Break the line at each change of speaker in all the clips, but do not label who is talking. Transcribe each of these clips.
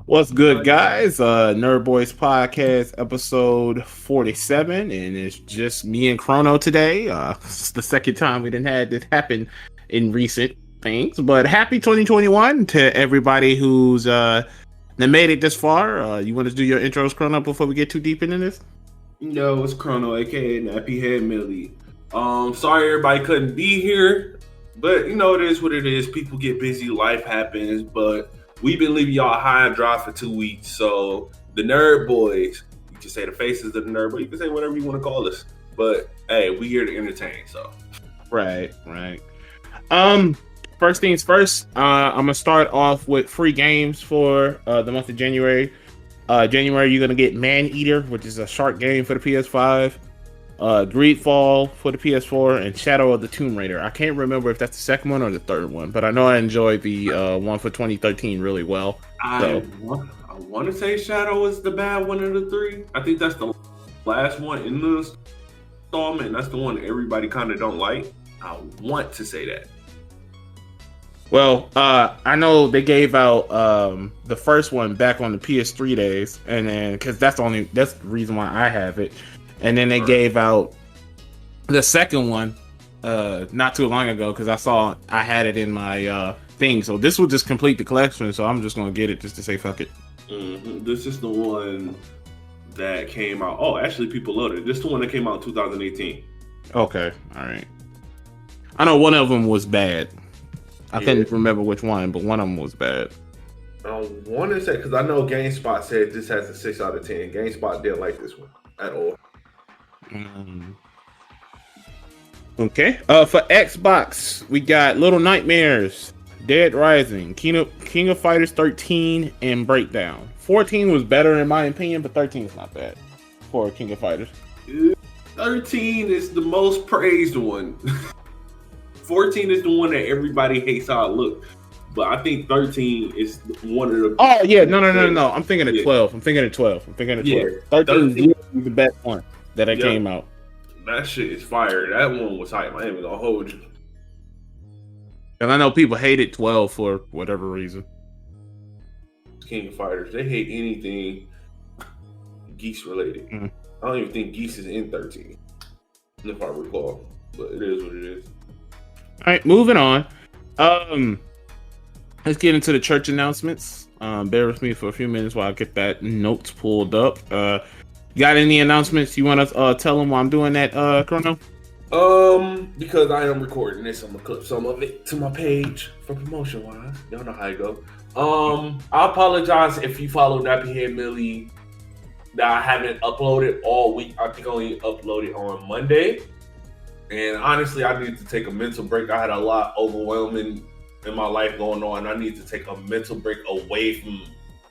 What's good, guys? NerdBoisPodcast episode 47, and it's just me and Crono today. It's the second time we didn't had this happen in recent things, but happy 2021 to everybody who's that made it this far. You want to do your intros, Crono, before we get too deep into this?
Yo, it's Crono, aka Nappy Head Millie. Sorry everybody couldn't be here, but you know it is what it is. People get busy, life happens, but we've been leaving y'all high and dry for 2 weeks. So the Nerd Boys, you can say the faces of the Nerd, but you can say whatever you want to call us. But hey, we here to entertain. So
right. First things first. I'm gonna start off with free games for the month of January. January, you're gonna get Man Eater, which is a shark game for the PS5. Greedfall for the PS4, and Shadow of the Tomb Raider. I can't remember if that's the second one or the third one, but I know I enjoyed the one for 2013 really well.
I want to say Shadow is the bad one of the three. I think that's the last one in the installment. That's the one everybody kind of don't like. I want to say that.
Well, I know they gave out the first one back on the PS3 days, and then because that's the reason why I have it. And then they gave out the second one not too long ago because I had it in my thing. So this will just complete the collection. So I'm just going to get it just to say fuck it.
Mm-hmm. This is the one that came out. Oh, actually, people loaded. This is the one that came out in 2018.
Okay. All right. I know one of them was bad. I couldn't remember which one, but one of them was bad.
I want to say, because I know GameSpot said this has a 6 out of 10. GameSpot didn't like this one at all.
Okay. For Xbox, we got Little Nightmares, Dead Rising, King of Fighters 13, and Breakdown. 14 was better in my opinion, but 13 is not bad for King of Fighters.
13 is the most praised one. 14 is the one that everybody hates how it looks. But I think 13 is one of the...
Oh, yeah. No. I'm thinking of 12. I'm thinking of 12. 13 is the best one that came out.
That shit is fire. That one was hype. I ain't even gonna hold you.
And I know people hated 12 for whatever reason.
King of Fighters, they hate anything Geese related. Mm-hmm. I don't even think Geese is in 13, if I recall. But it is what it is.
All right, moving on. Let's get into the church announcements. Bear with me for a few minutes while I get that notes pulled up. Got any announcements you want to tell them while I'm doing that, Crono?
Because I am recording this, I'm gonna clip some of it to my page for promotion wise. Y'all know how it go. I apologize if you follow Nappy Head Millie that I haven't uploaded all week. I think I only uploaded on Monday. And honestly, I need to take a mental break. I had a lot overwhelming in my life going on. I need to take a mental break away from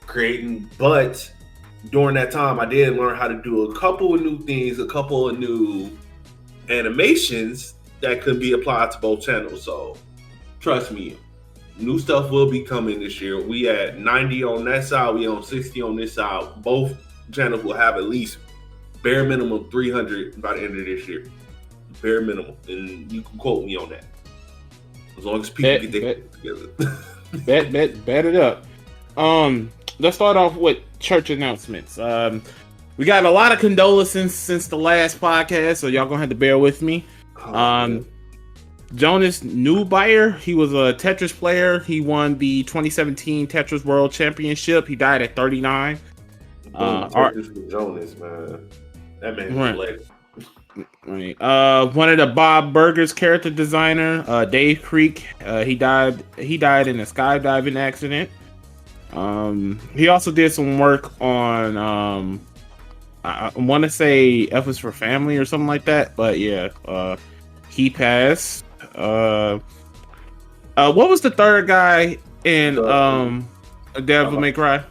creating, but during that time, I did learn how to do a couple of new things, a couple of new animations that could be applied to both channels. So trust me, new stuff will be coming this year. We at 90 on that side, we on 60 on this side. Both channels will have at least bare minimum 300 by the end of this year. Bare minimum. And you can quote me on that. As long as people get their together.
Bet it up. Let's start off with church announcements. We got a lot of condolences since the last podcast, so y'all gonna have to bear with me. Jonas Neubayer, he was a Tetris player. He won the 2017 Tetris World Championship. He died at 39.
Jonas, man. That man is legend.
Right. One of the Bob Burgers character designer, Dave Creek, he died in a skydiving accident. He also did some work on I want to say F is for Family or something like that, but yeah, he passed. What was the third guy in Devil May Cry?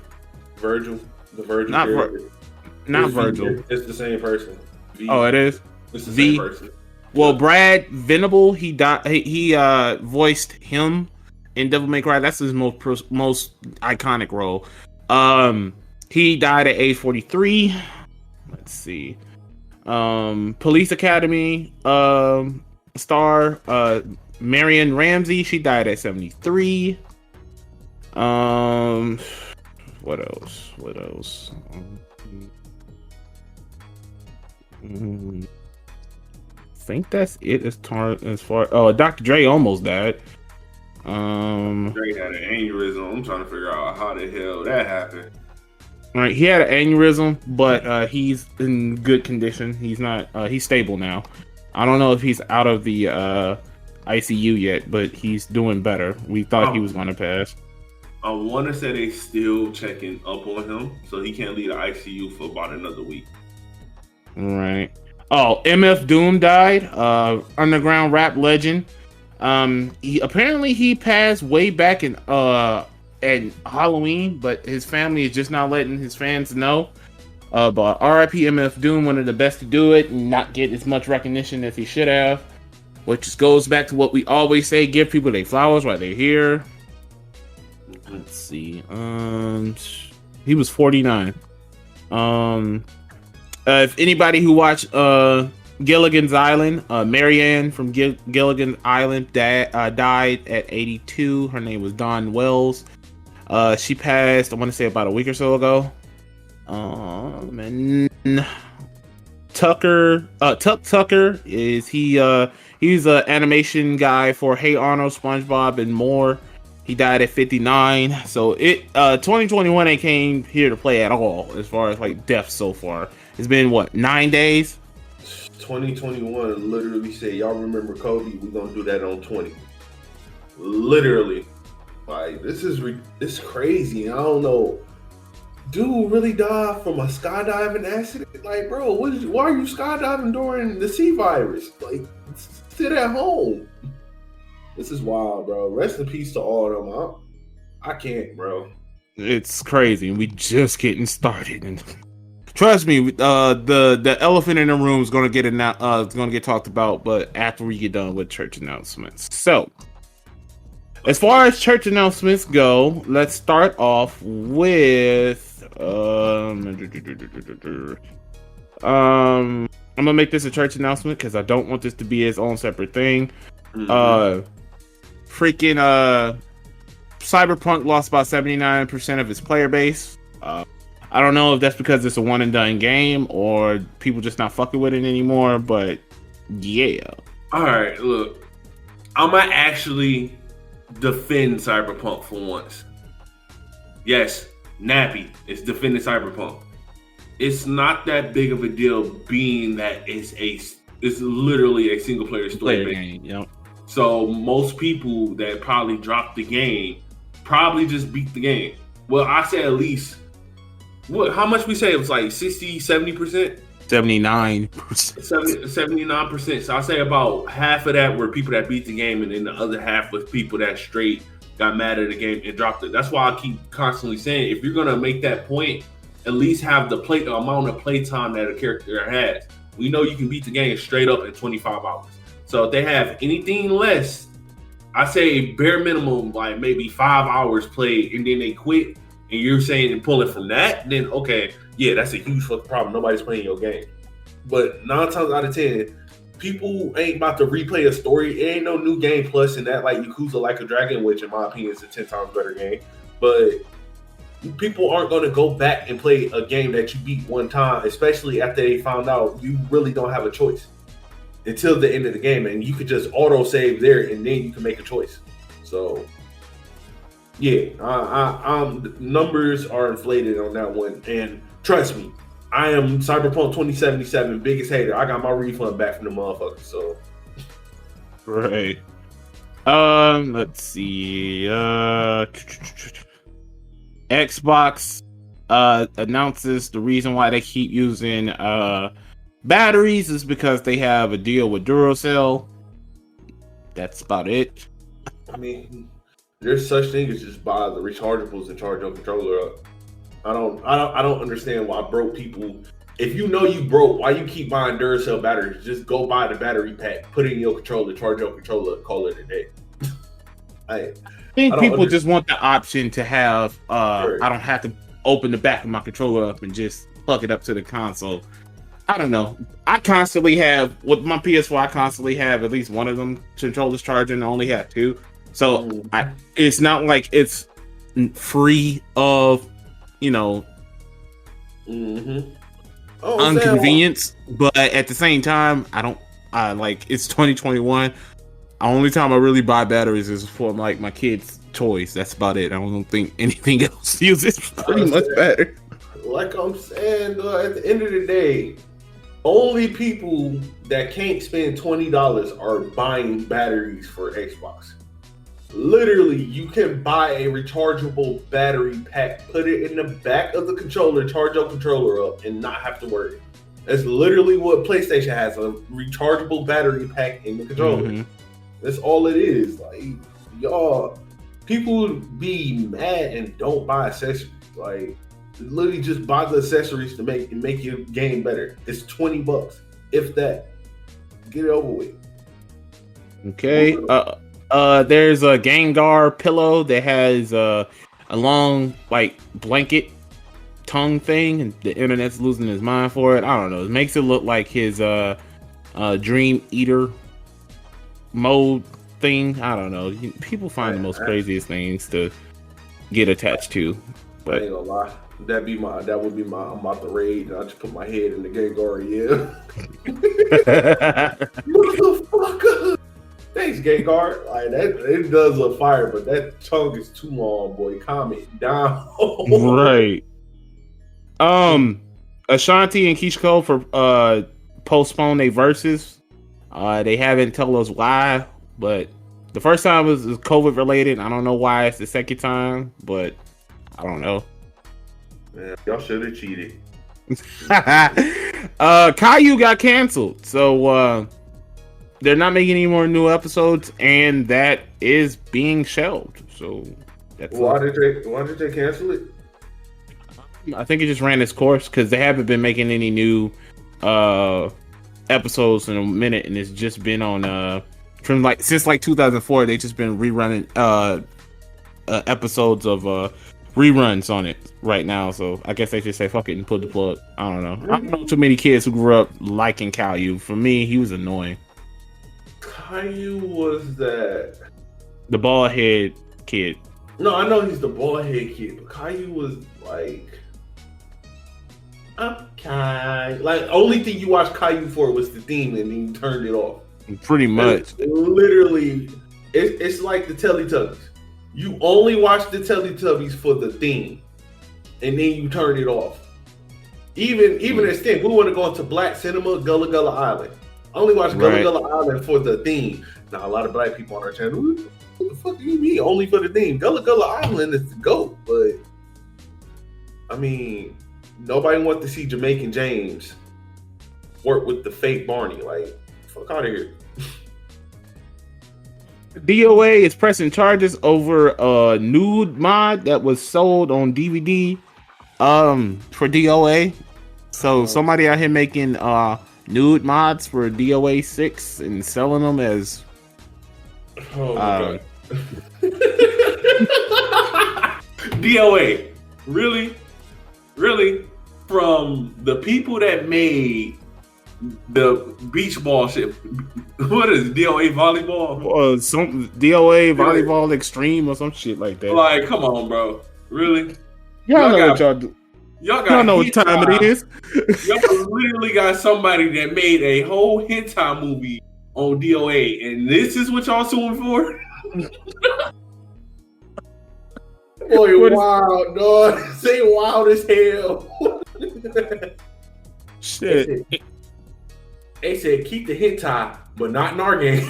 Virgil. The Virgil.
Not Virgil.
It's the same person. V.
Oh, it is.
It's the same person.
Well, Brad Venable, he died. He voiced him in Devil May Cry. That's his most iconic role. He died at age 43. Let's see. Police Academy star Marion Ramsey. She died at 73. What else? I think that's it as far. Oh, Dr. Dre almost died.
Dre had an aneurysm. I'm trying to figure out how the hell that happened.
All right, he had an aneurysm, but he's in good condition. He's not. He's stable now. I don't know if he's out of the ICU yet, but he's doing better. We thought he was going to pass.
I want to say they still checking up on him, so he can't leave the ICU for about another week.
Right. Oh, MF Doom died. Underground rap legend. He passed way back in at Halloween, but his family is just not letting his fans know. But R.I.P. MF Doom, one of the best to do it and not get as much recognition as he should have. Which goes back to what we always say: give people their flowers while they're here. Let's see. He was 49. If anybody who watched Gilligan's Island, Marianne from Gilligan's Island died at 82. Her name was Dawn Wells. She passed, I want to say, about a week or so ago. And Tuck Tucker is he's an animation guy for Hey Arnold, SpongeBob, and more. He died at 59. So 2021 ain't came here to play at all as far as like deaths so far. It's been what, 9 days?
2021 literally said, y'all remember Kobe? We're gonna do that on 20. Literally. Like, this is crazy. I don't know. Dude really died from a skydiving accident? Like, bro, why are you skydiving during the C virus? Like, sit at home. This is wild, bro. Rest in peace to all of them. I can't, bro.
It's crazy. We just getting started. And trust me, the elephant in the room is going to get talked about, but after we get done with church announcements. So, as far as church announcements go, let's start off with I'm gonna make this a church announcement because I don't want this to be its own separate thing. Cyberpunk lost about 79% of its player base. I don't know if that's because it's a one and done game or people just not fucking with it anymore, but yeah.
All right, look, I'm gonna actually defend Cyberpunk for once. Yes, Nappy is defending Cyberpunk. It's not that big of a deal, being that it's literally a single player story
game. Yep. So
most people that probably dropped the game probably just beat the game. Well, I say at least, how much we say? It was like 60, 70%?
79%.
79%. So I say about half of that were people that beat the game, and then the other half was people that straight got mad at the game and dropped it. That's why I keep constantly saying, if you're gonna make that point, at least have the amount of play time that a character has. We know you can beat the game straight up in 25 hours. So if they have anything less, I say bare minimum, like maybe 5 hours played, and then they quit, and you're saying and pulling from that, then okay, yeah, that's a huge fucking problem. Nobody's playing your game. But 9 times out of 10, people ain't about to replay a story. It ain't no new game plus in that, like Yakuza Like a Dragon, which in my opinion is a 10 times better game. But people aren't going to go back and play a game that you beat one time, especially after they found out you really don't have a choice until the end of the game, and you could just auto save there, and then you can make a choice. So, yeah, numbers are inflated on that one, and trust me, I am Cyberpunk 2077 biggest hater. I got my refund back from the motherfucker. So,
right. Let's see. Xbox announces the reason why they keep using batteries is because they have a deal with Duracell. That's about it.
I mean, there's such thing as just buy the rechargeables and charge your controller up. I don't understand why broke people. If you know you broke, why you keep buying Duracell batteries? Just go buy the battery pack, put it in your controller, charge your controller, call it a day. I
think people just want the option to have. I don't have to open the back of my controller up and just plug it up to the console. I don't know. I constantly have with my PS4. I constantly have at least one of them controllers charging. I only have two, so it's not like it's free of, inconvenience. But at the same time, it's 2021. The only time I really buy batteries is for like my kids' toys. That's about it. I don't think anything else uses pretty much better.
Like I'm saying, though, at the end of the day, only people that can't spend $20 are buying batteries for Xbox. Literally, you can buy a rechargeable battery pack, put it in the back of the controller, charge your controller up, and not have to worry. That's literally what PlayStation has, a rechargeable battery pack in the controller. Mm-hmm. That's all it is. Like, y'all, people be mad and don't buy accessories. Like, literally just buy the accessories to make your game better. It's $20, if that. Get it over with.
Okay. There's a Gengar pillow that has a long blanket tongue thing, and the internet's losing his mind for it. I don't know. It makes it look like his Dream Eater mode thing. I don't know. People find the most craziest things to get attached to. But
I ain't gonna lie. That would be my I'm about to raid. I just put my head in the Gengar, Motherfucker. Thanks, Gengar. Like that, it does look fire, but that tongue is too long, boy. Calm it down.
Right. Ashanti and Keisha Cole for postpone their verses. They haven't told us why, but the first time was COVID related. I don't know why it's the second time, but I don't know.
Man, y'all should have cheated.
Caillou got canceled, so they're not making any more new episodes, and that is being shelved. So that's
why did they cancel it?
I think it just ran its course because they haven't been making any new episodes in a minute, and it's just been on since 2004. They just been rerunning episodes of reruns on it right now. So I guess they should say fuck it and pull the plug. I don't know. I don't know too many kids who grew up liking Caillou. For me, he was annoying.
Caillou was that
the bald head kid.
No, I know he's the bald head kid, but Caillou was like, only thing you watched Caillou for was the theme, and then you turned it off.
Pretty much.
Literally, it's like the Teletubbies. You only watch the Teletubbies for the theme, and then you turn it off. Even at STEM, we want to go into Black Cinema, Gullah Gullah Island. I only watch Gullah Gullah Island for the theme. Now, a lot of black people on our channel, what the fuck do you mean only for the theme? Gullah Gullah Island is the GOAT, but I mean, nobody wants to see Jamaican James work with the fake Barney. Like, fuck out of here.
DOA is pressing charges over a nude mod that was sold on DVD for DOA. So somebody out here making nude mods for DOA 6 and selling them as
DOA. Really from the people that made the beach ball shit. What is it, DOA volleyball?
Some DOA volleyball extreme or some shit like that.
Like, come on, bro. Really?
Y'all know what y'all do. Y'all know what time it is.
Y'all literally got somebody that made a whole hentai movie on DOA, and this is what y'all suing for? Boy, wild, dog. Say wild as hell.
Shit.
They said keep the hentai, but not in our game.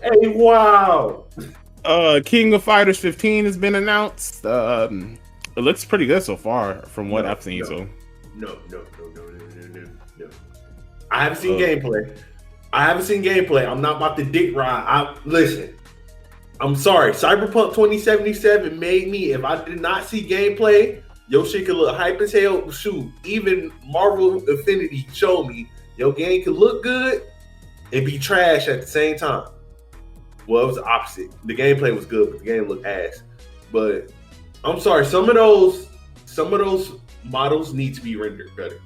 Hey, wow.
King of Fighters 15 has been announced. It looks pretty good so far from what I've seen.
No. I haven't seen gameplay. I'm not about to dick ride. Listen, I'm sorry. Cyberpunk 2077 made me, if I did not see gameplay, your shit could look hype as hell. Shoot, even Marvel Infinity showed me your game could look good and be trash at the same time. Well, it was the opposite. The gameplay was good, but the game looked ass. But I'm sorry, some of those models need to be rendered better.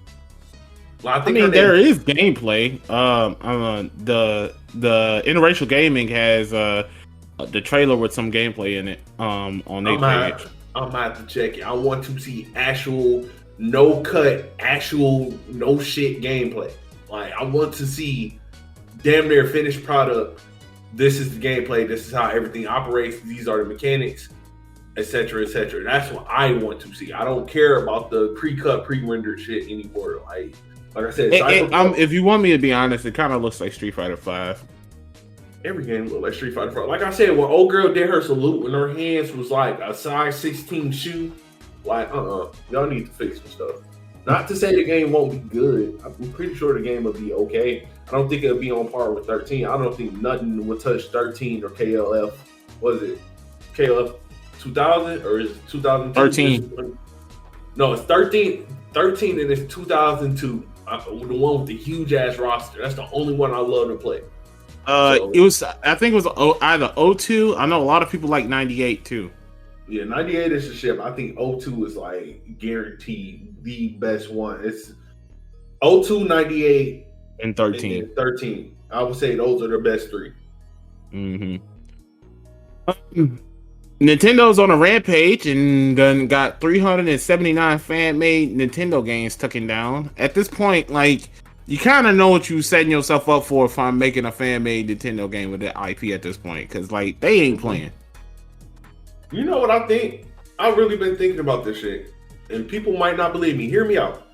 Well,
I mean, there is gameplay. The interracial gaming has the trailer with some gameplay in it on their page.
I'm gonna have to check it. I want to see actual no cut, actual no shit gameplay. Like I want to see damn near finished product. This is the gameplay. This is how everything operates. These are the mechanics, etc., etc. That's what I want to see. I don't care about the pre-cut, pre-rendered shit anymore. Like I said,
if you want me to be honest, it kind of looks like Street Fighter 5.
Every game looked like Street Fighter 5. Like I said, when old girl did her salute and her hands was like a size 16 shoe, like y'all need to fix some stuff. Not to say the game won't be good. I'm pretty sure the game will be okay. I don't think it'll be on par with 13. I don't think nothing will touch 13 or KLF. What is it? KLF 2000 or is it 2002?
13.
No, it's 13. 13 and it's 2002. The one with the huge ass roster. That's the only one I love to play.
It was. I think it was either 02. I know a lot of people like 98 too.
Yeah, 98 is the ship. I think 02 is like guaranteed the best one. It's 02, 98,
and 13.
And 13. I would say those are the best three.
Mm-hmm. Nintendo's on a rampage and done got 379 fan-made Nintendo games taken down. At this point, like, you kind of know what you're setting yourself up for if I'm making a fan-made Nintendo game with that IP at this point, because, like, they ain't playing.
You know what I think? I've really been thinking about this shit, and people might not believe me. Hear me out.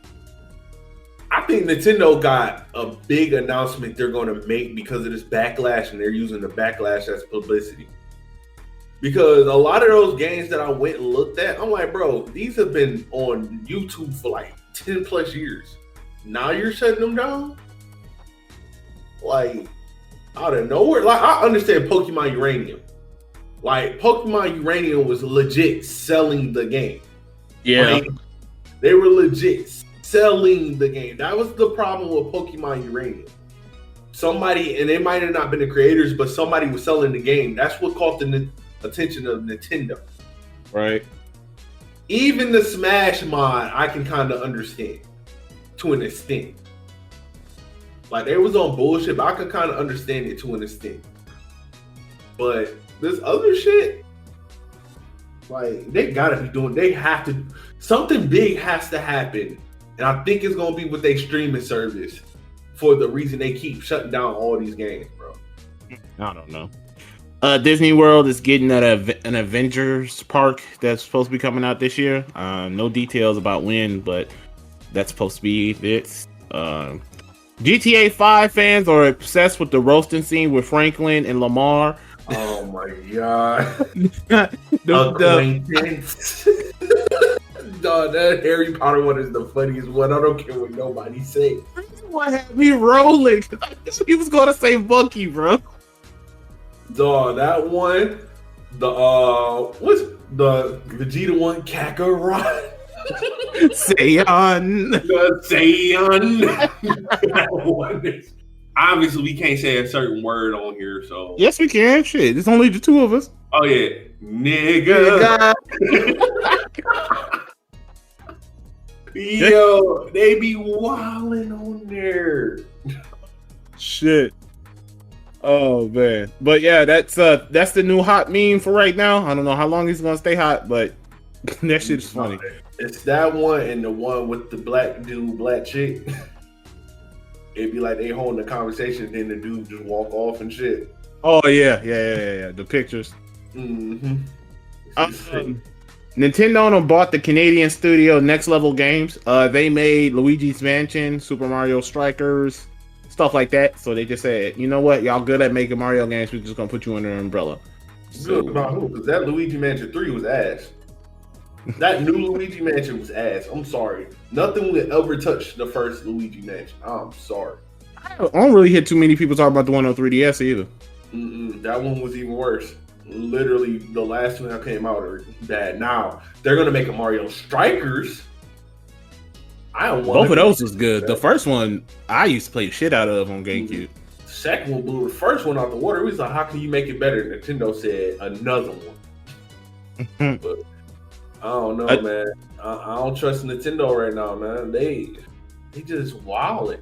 I think Nintendo got a big announcement they're going to make because of this backlash, and they're using the backlash as publicity. Because a lot of those games that I went and looked at, I'm like, bro, these have been on YouTube for like 10 plus years. Now you're shutting them down? Like, out of nowhere? Like, I understand Pokemon Uranium. Like, Pokemon Uranium was legit selling the game.
Yeah.
Like, they were legit selling the game. That was the problem with Pokemon Uranium. Somebody, and it might have not been the creators, but somebody was selling the game. That's what caught the attention of Nintendo.
Right.
Even the Smash mod, I can kind of understand to an extent. Like, they was on bullshit, but I could kind of understand it to an extent. But this other shit, like, they gotta be doing, they have to, something big has to happen. And I think it's gonna be with their streaming service for the reason they keep shutting down all these games, bro.
I don't know. Disney World is getting an Avengers park that's supposed to be coming out this year. No details about when, but that's supposed to be it. GTA 5 fans are obsessed with the roasting scene with Franklin and Lamar.
Oh my god. Dog, that Harry Potter one is the funniest one. I don't care what nobody say.
What had me rolling? He was going to say Bucky, bro.
Dog, that one, what's the Vegeta one? Kakarot.
Saiyan.
That one is, obviously, we can't say a certain word on here, so.
Yes, we can. Shit, it's only the two of us.
Oh, yeah. Nigga. Yo, they be wilding on there.
Shit. Oh man, but yeah, that's the new hot meme for right now. I don't know how long he's gonna stay hot, but that shit is funny.
It's that one and the one with the black dude, black chick. It'd be like they holding the conversation, then the dude just walk off and shit.
Oh yeah. The pictures.
Mm-hmm.
Nintendo bought the Canadian studio Next Level Games. They made Luigi's Mansion, Super Mario Strikers, stuff like that. So they just said, you know what, y'all good at making Mario games. We're just gonna put you under an umbrella.
Good about who? Because that Luigi Mansion 3 was ass. That new Luigi Mansion was ass. I'm sorry. Nothing will ever touch the first Luigi Mansion. I'm sorry.
I don't really hear too many people talk about the one on 3DS either.
That one was even worse. Literally, the last one that came out are bad. Now they're gonna make a Mario Strikers.
Both of those was good. The first one I used to play the shit out of on GameCube.
The second one blew the first one out the water. It was like, how can you make it better? Nintendo said another one. But I don't know, man. I don't trust Nintendo right now, man. They just wilding.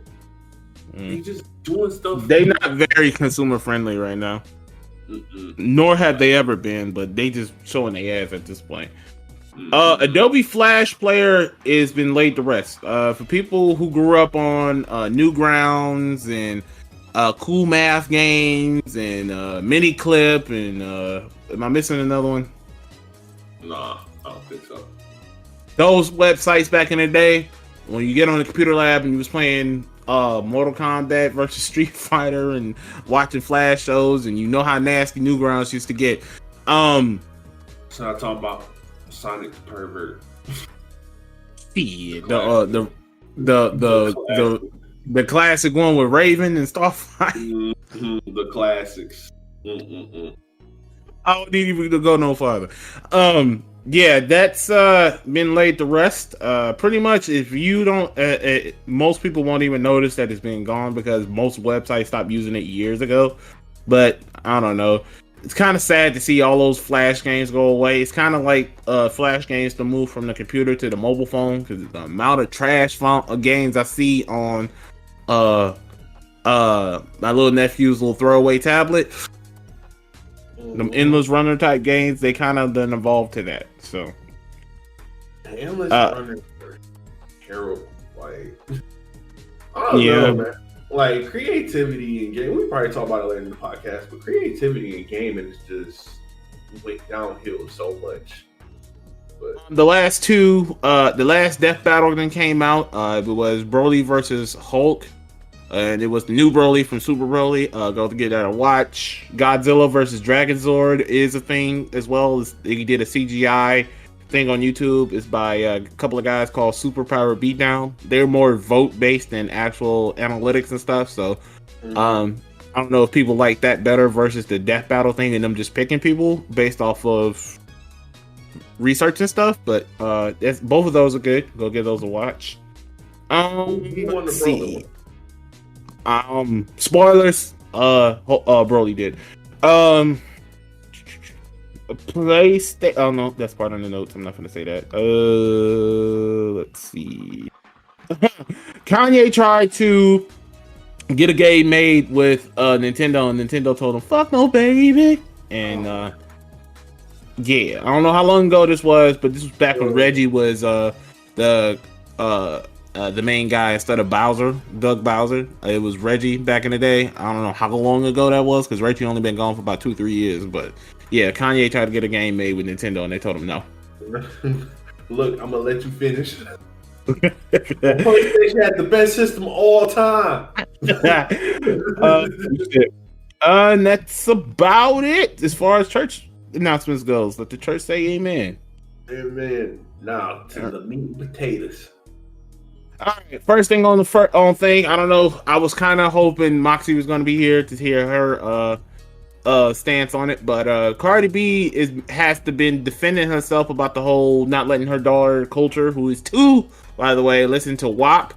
They just doing stuff.
They not very consumer friendly right now. Nor have they ever been, but they just showing their ass at this point. Adobe Flash Player has been laid to rest. For people who grew up on Newgrounds and Cool Math Games and Mini Clip and am I missing another one?
Nah, I don't think so.
Those websites back in the day, when you get on the computer lab and you was playing Mortal Kombat versus Street Fighter and watching Flash shows, and you know how nasty Newgrounds used to get.
So I'm talking about Sonic the Pervert.
Yeah, the classic one with Raven and Starfire.
The classics.
I don't need even to go no farther. Yeah, that's been laid to rest. Pretty much, if you don't, most people won't even notice that it's been gone because most websites stopped using it years ago. But I don't know. It's kind of sad to see all those Flash games go away. It's kind of like Flash games to move from the computer to the mobile phone because the amount of trash games I see on my little nephew's little throwaway tablet. Them endless runner type games, they kind of then evolved to that. So
endless runners are terrible. Like I don't know, man. Like creativity in game, we probably talk about it later in the podcast, but creativity in gaming is just went downhill so much. But
the last Death Battle then came out. It was Broly versus Hulk. And it was the new Broly from Super Broly. Go to get that a watch. Godzilla versus Dragonzord is a thing as well. He did a CGI thing on YouTube. It's by a couple of guys called Superpower Beatdown. They're more vote based than actual analytics and stuff. So I don't know if people like that better versus the Death Battle thing and them just picking people based off of research and stuff. But both of those are good. Go give those a watch. Let's see. Spoilers. Broly did. PlayStation. Oh no, that's part of the notes. I'm not gonna say that. Let's see. Kanye tried to get a game made with Nintendo, and Nintendo told him, "Fuck no, baby." And yeah, I don't know how long ago this was, but this was back when Reggie was the main guy instead of Bowser, Doug Bowser. It was Reggie back in the day. I don't know how long ago that was because Reggie only been gone for about 2-3 years. But yeah, Kanye tried to get a game made with Nintendo and they told him no.
Look, I'm gonna let you finish. PlayStation had the best system all time.
And that's about it as far as church announcements goes. Let the church say amen.
Amen. Now to the meat and potatoes.
All right, first thing on the thing. I don't know. I was kind of hoping Moxie was going to be here to hear her stance on it, but Cardi B has been defending herself about the whole not letting her daughter Culture, who is 2, by the way, listen to WAP.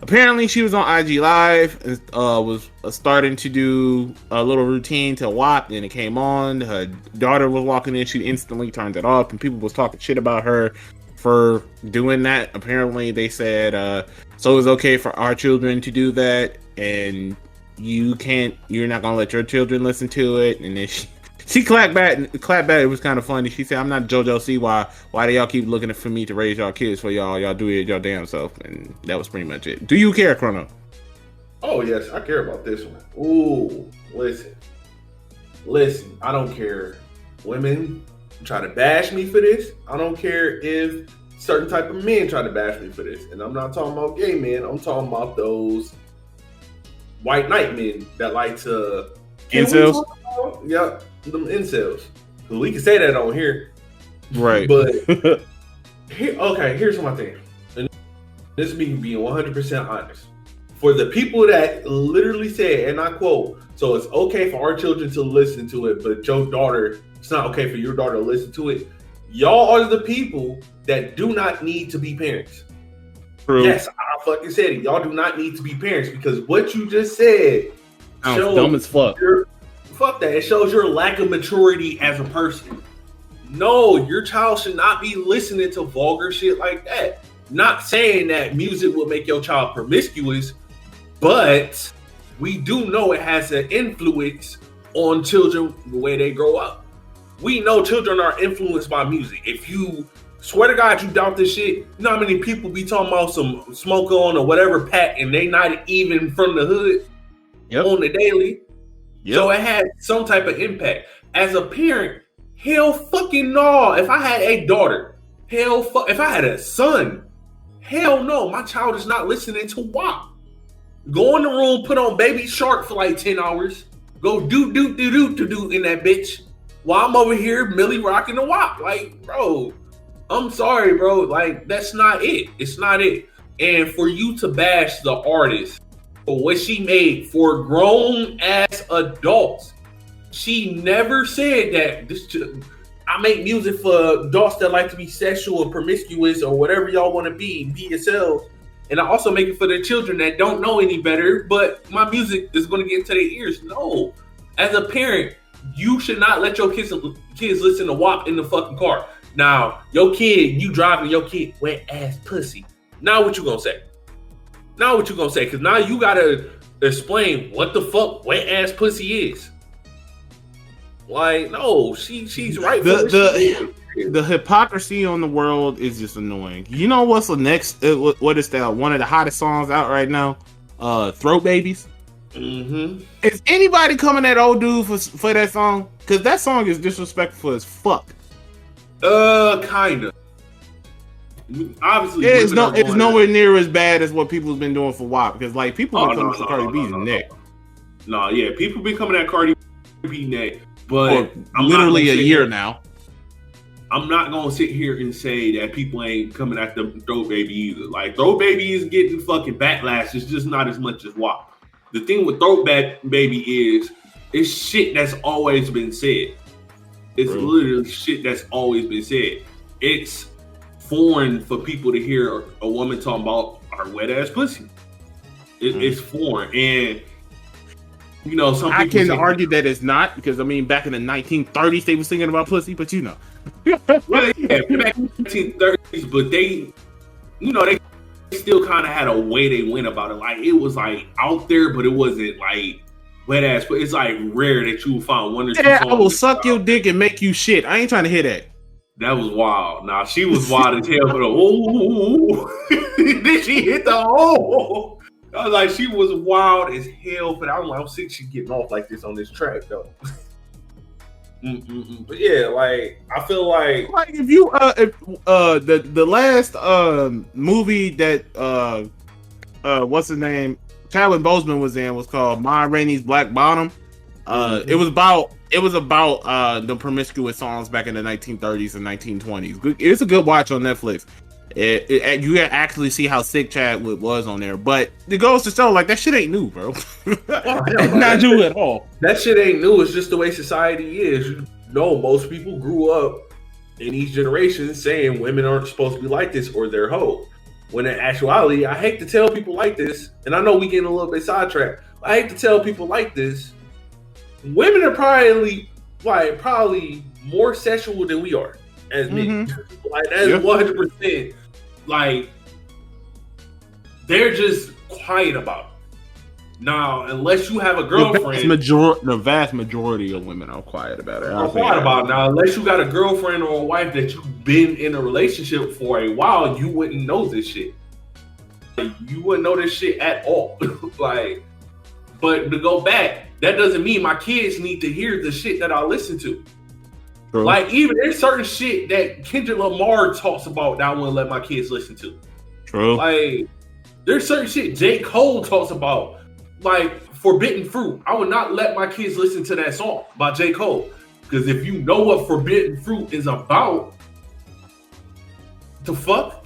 Apparently, she was on IG Live and was starting to do a little routine to WAP, and it came on. Her daughter was walking in. She instantly turned it off, and people was talking shit about her for doing that. Apparently they said so it's okay for our children to do that and you're not gonna let your children listen to it. And then she clapped back. It was kind of funny. She said, "I'm not JoJo Siwa. Why do y'all keep looking for me to raise y'all kids for y'all do it your damn self?" And that was pretty much it. Do you care, Crono?
Oh yes, I care about this one. Ooh, listen, I don't care. Women try to bash me for this. I don't care if certain type of men try to bash me for this. And I'm not talking about gay men. I'm talking about those white knight men that like to...
Incels?
Yep, them incels. We can say that on here.
Right.
But, here's my thing. And this is me being 100% honest. For the people that literally said, and I quote, "So it's okay for our children to listen to it, but your daughter... it's not okay for your daughter to listen to it." Y'all are the people that do not need to be parents.
True.
Yes, I fucking said it. Y'all do not need to be parents because what you just said
shows dumb as fuck.
Fuck that. It shows your lack of maturity as a person. No, your child should not be listening to vulgar shit like that. Not saying that music will make your child promiscuous, but we do know it has an influence on children the way they grow up. We know children are influenced by music. If you swear to God you doubt this shit, you know how many people be talking about some smoke on or whatever pack and they not even from the hood on the daily. Yep. So it had some type of impact. As a parent, hell fucking no. If I had a daughter, if I had a son, hell no. My child is not listening to WAP. Go in the room, put on Baby Shark for like 10 hours. Go do in that bitch. While I'm over here, Millie rocking the WAP. Like, bro, I'm sorry, bro. Like, that's not it. It's not it. And for you to bash the artist for what she made for grown ass adults, she never said that I make music for adults that like to be sexual or promiscuous or whatever y'all want to be yourselves. And I also make it for the children that don't know any better, but my music is going to get into their ears. No. As a parent, you should not let your kids listen to WAP in the fucking car. Now, your kid, you driving your kid wet ass pussy. Now what you gonna say? Because now you gotta explain what the fuck wet ass pussy is. Like, no, she's right.
The hypocrisy on the world is just annoying. You know what's the next? What is that? One of the hottest songs out right now? Throat Babies.
Mm-hmm.
Is anybody coming at old dude for that song? Because that song is disrespectful as fuck.
Kinda. Obviously,
it's nowhere near as bad as what people have been doing for WAP. Because like people been coming for Cardi B's neck.
No, yeah, people been coming at Cardi B neck, but
I'm literally a year now.
I'm not gonna sit here and say that people ain't coming at the Throat Baby either. Like, Throat Baby is getting fucking backlash. It's just not as much as WAP. The thing with Throat Baby is it's shit that's always been said. It's literally shit that's always been said. It's foreign for people to hear a woman talking about her wet ass pussy. It's foreign, and you know, some people
I can argue that it's not, because I mean, back in the 1930s they were singing about pussy, but you know.
Well, yeah, back in the 1930s, but they, you know, they still kind of had a way they went about it. Like, it was like out there, but it wasn't like wet ass. But it's like rare that you will find one or two songs.
I will suck your dick and make you shit. I ain't trying to hear that.
That was wild. Nah, she was wild as hell. But then she hit the hole. I was like, she was wild as hell. But I'm sick she's getting off like this on this track though. But yeah, like, I feel like
if you the last movie that what's his name, Chadwick Boseman was in, was called Ma Rainey's Black Bottom. It was about the promiscuous songs back in the 1930s and 1920s. It's a good watch on Netflix. You can actually see how sick Chadwick was on there, but it goes to show, like, that shit ain't new, bro. Not new at all.
That shit ain't new. It's just the way society is. You know, most people grew up in these generations saying women aren't supposed to be like this or they're hoes. When in actuality, I hate to tell people like this, and I know we getting a little bit sidetracked. I hate to tell people like this. Women are probably more sexual than we are as men. Like, that's 100%. Like, they're just quiet about it. Now, unless you have a girlfriend,
the vast majority of women are quiet about it.
Now, unless you got a girlfriend or a wife that you've been in a relationship for a while, you wouldn't know this shit. Like, you wouldn't know this shit at all. Like, but to go back, that doesn't mean my kids need to hear the shit that I listen to. True. Like, even there's certain shit that Kendrick Lamar talks about that I wouldn't let my kids listen to.
True.
Like, there's certain shit J. Cole talks about, like Forbidden Fruit. I would not let my kids listen to that song by J. Cole. Because if you know what Forbidden Fruit is about, the fuck?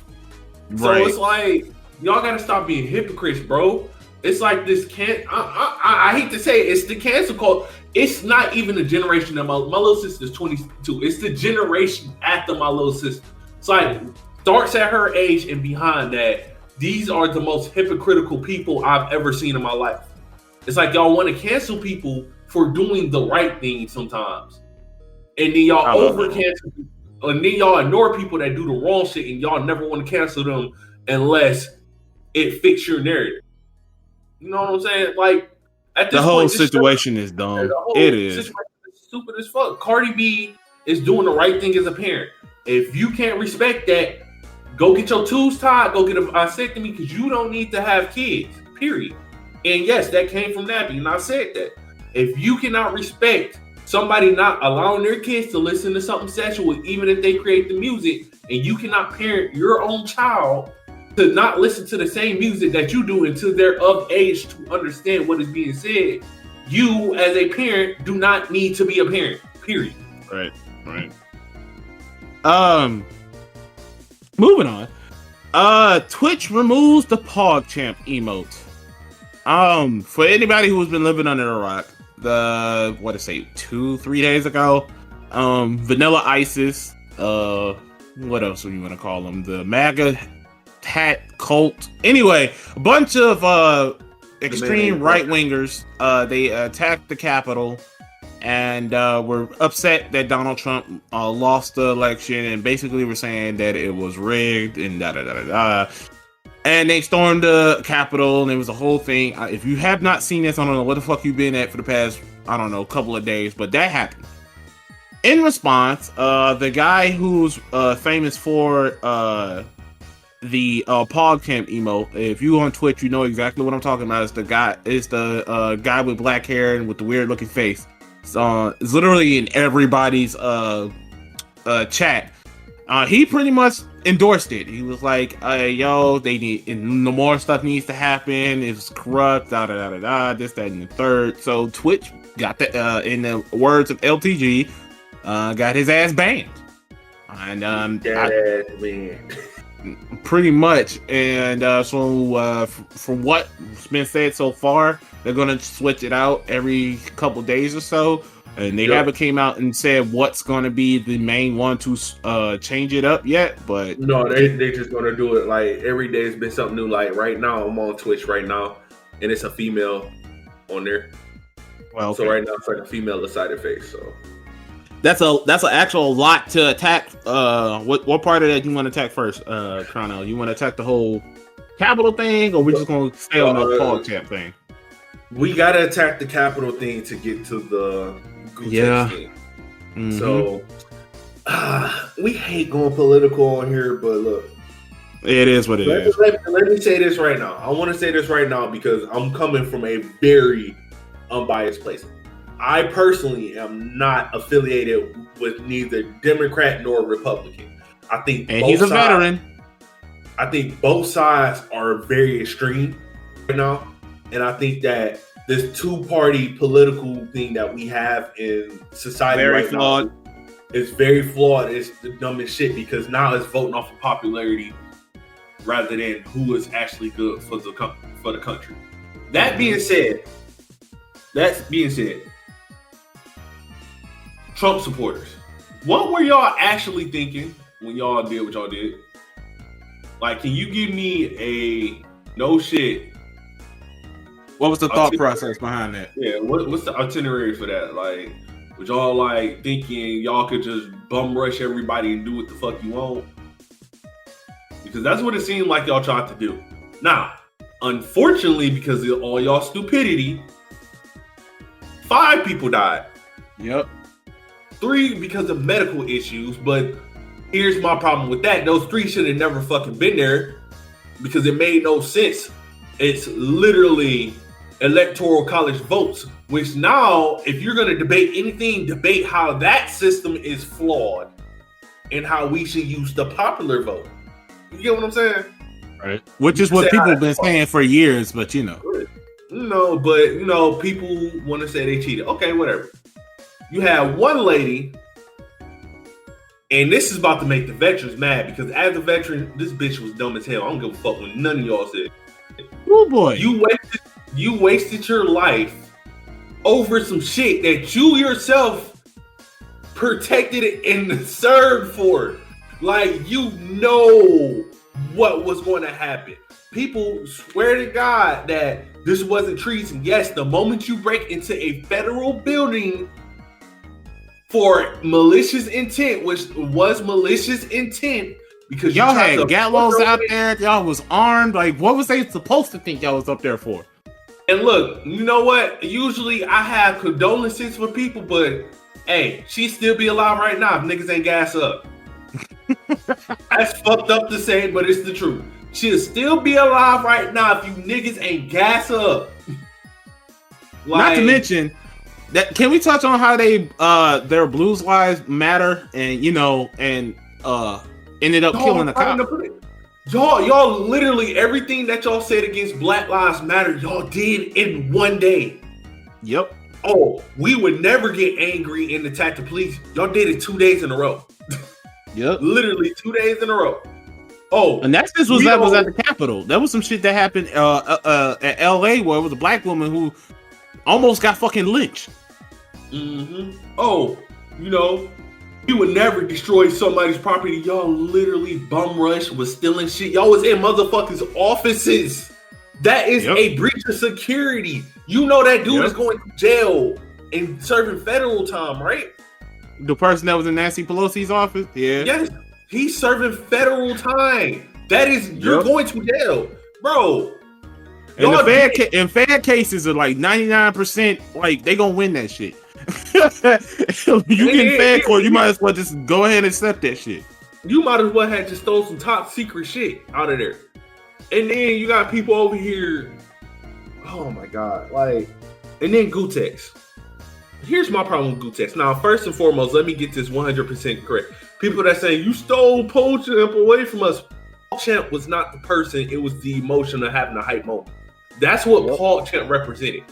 Right. So it's like, y'all gotta stop being hypocrites, bro. It's like this I hate to say it, it's the cancel culture. It's not even a generation that my little sister's 22. It's the generation after my little sister. It's like, starts at her age and behind that. These are the most hypocritical people I've ever seen in my life. It's like y'all want to cancel people for doing the right thing sometimes. And then y'all over-cancel people. And then y'all ignore people that do the wrong shit, and y'all never want to cancel them unless it fits your narrative. You know what I'm saying? Like, At this
The whole
point, just
situation is dumb. It is
stupid as fuck. Cardi B is doing the right thing as a parent. If you can't respect that, go get your tubes tied. Go get a vasectomy because you don't need to have kids. Period. And yes, that came from Nappy, and I said that. If you cannot respect somebody not allowing their kids to listen to something sexual, even if they create the music, and you cannot parent your own child to not listen to the same music that you do until they're of age to understand what is being said, you as a parent do not need to be a parent. Period.
right. Moving on. Twitch removes the PogChamp emote. For anybody who's been living under a rock, 2-3 days ago, Vanilla Isis, what else do you want to call them? The MAGA hat cult. Anyway, a bunch of extreme right wingers. They attacked the Capitol and were upset that Donald Trump lost the election, and basically were saying that it was rigged and da da da da da. And they stormed the Capitol, and it was a whole thing. If you have not seen this, I don't know what the fuck you've been at for the past, couple of days, but that happened. In response, the guy who's famous for the PogChamp emote, if you on Twitch, you know exactly what I'm talking about. It's the guy with black hair and with the weird looking face. It's literally in everybody's chat. He pretty much endorsed it. He was like, yo, no more stuff needs to happen. It's corrupt, this, that, and the third. So Twitch got the, in the words of LTG, got his ass banned. And, pretty much. And, so, from what's been said so far, they're going to switch it out every couple days or so. And they haven't came out and said what's going to be the main one to change it up yet, but
no, they just going to do it like every day. It's been something new. Like right now, I'm on Twitch right now, and it's a female on there. Well, okay. So right now it's like a female decided face. So
that's an actual lot to attack. What part of that you want to attack first, Crono? You want to attack the whole Capitol thing, or we just going to stay on the PogChamp thing?
We got to attack the Capitol thing to get to the thing. Mm-hmm. So we hate going political on here, but look,
it is what it is.
Let me say this right now. I want to say this right now because I'm coming from a very unbiased place. I personally am not affiliated with neither Democrat nor Republican. I think
he's a veteran.
I think both sides are very extreme right now. And I think that this two-party political thing that we have in society now is very flawed. It's the dumbest shit because now it's voting off of popularity rather than who is actually good for the country. That being said, Trump supporters, what were y'all actually thinking when y'all did what y'all did? Like, can you give me a no shit?
What was the thought process behind that?
Yeah, what's the itinerary for that? Like, was y'all like thinking y'all could just bum rush everybody and do what the fuck you want? Because that's what it seemed like y'all tried to do. Now, unfortunately, because of all y'all stupidity, 5 people died.
Yep.
3 because of medical issues, but here's my problem with that. Those 3 should have never fucking been there because it made no sense. It's literally electoral college votes, which now, if you're going to debate anything, debate how that system is flawed and how we should use the popular vote. You get what I'm saying?
Right. Which is what people have been saying for years, but
No, but people want to say they cheated. Okay, whatever. You have one lady, and this is about to make the veterans mad because as a veteran, this bitch was dumb as hell. I don't give a fuck what none of y'all said.
Oh boy.
You wasted your life over some shit that you yourself protected and served for. Like, you know what was going to happen. People swear to God that this wasn't treason. Yes, the moment you break into a federal building for malicious intent, which was malicious intent, because
y'all had gallows out there, y'all was armed. Like, what was they supposed to think y'all was up there for?
And look, you know what? Usually I have condolences for people, but hey, she still be alive right now if niggas ain't gas up. That's fucked up to say, but it's the truth. She'll still be alive right now if you niggas ain't gas up.
Not to mention that, can we touch on how they their Blues Lives Matter and ended up killing the cop?
Y'all literally everything that y'all said against Black Lives Matter, y'all did in one day.
Yep.
Oh, we would never get angry and attack the police. Y'all did it 2 days in a row.
Yep.
Literally 2 days in a row. Oh,
and that was at the Capitol. That was some shit that happened at LA where it was a black woman who almost got fucking lynched.
Mm-hmm. Oh, you would never destroy somebody's property. Y'all literally bum rush, was stealing shit. Y'all was in motherfuckers' offices. That is a breach of security. You know that dude is going to jail and serving federal time, right?
The person that was in Nancy Pelosi's office? Yeah.
Yes. He's serving federal time. That is, you're going to jail. Bro.
And fair cases are like 99%, like, they gonna win that shit. You get fair court, you might as well just go ahead and accept that shit.
You might as well have just stole some top secret shit out of there. And then you got people over here. Oh my God. And then Gutex. Here's my problem with Gutex. Now, first and foremost, let me get this 100% correct. People that say you stole Paul Champ away from us. Paul Champ was not the person. It was the emotion of having a hype moment. That's what Paul Champ represented.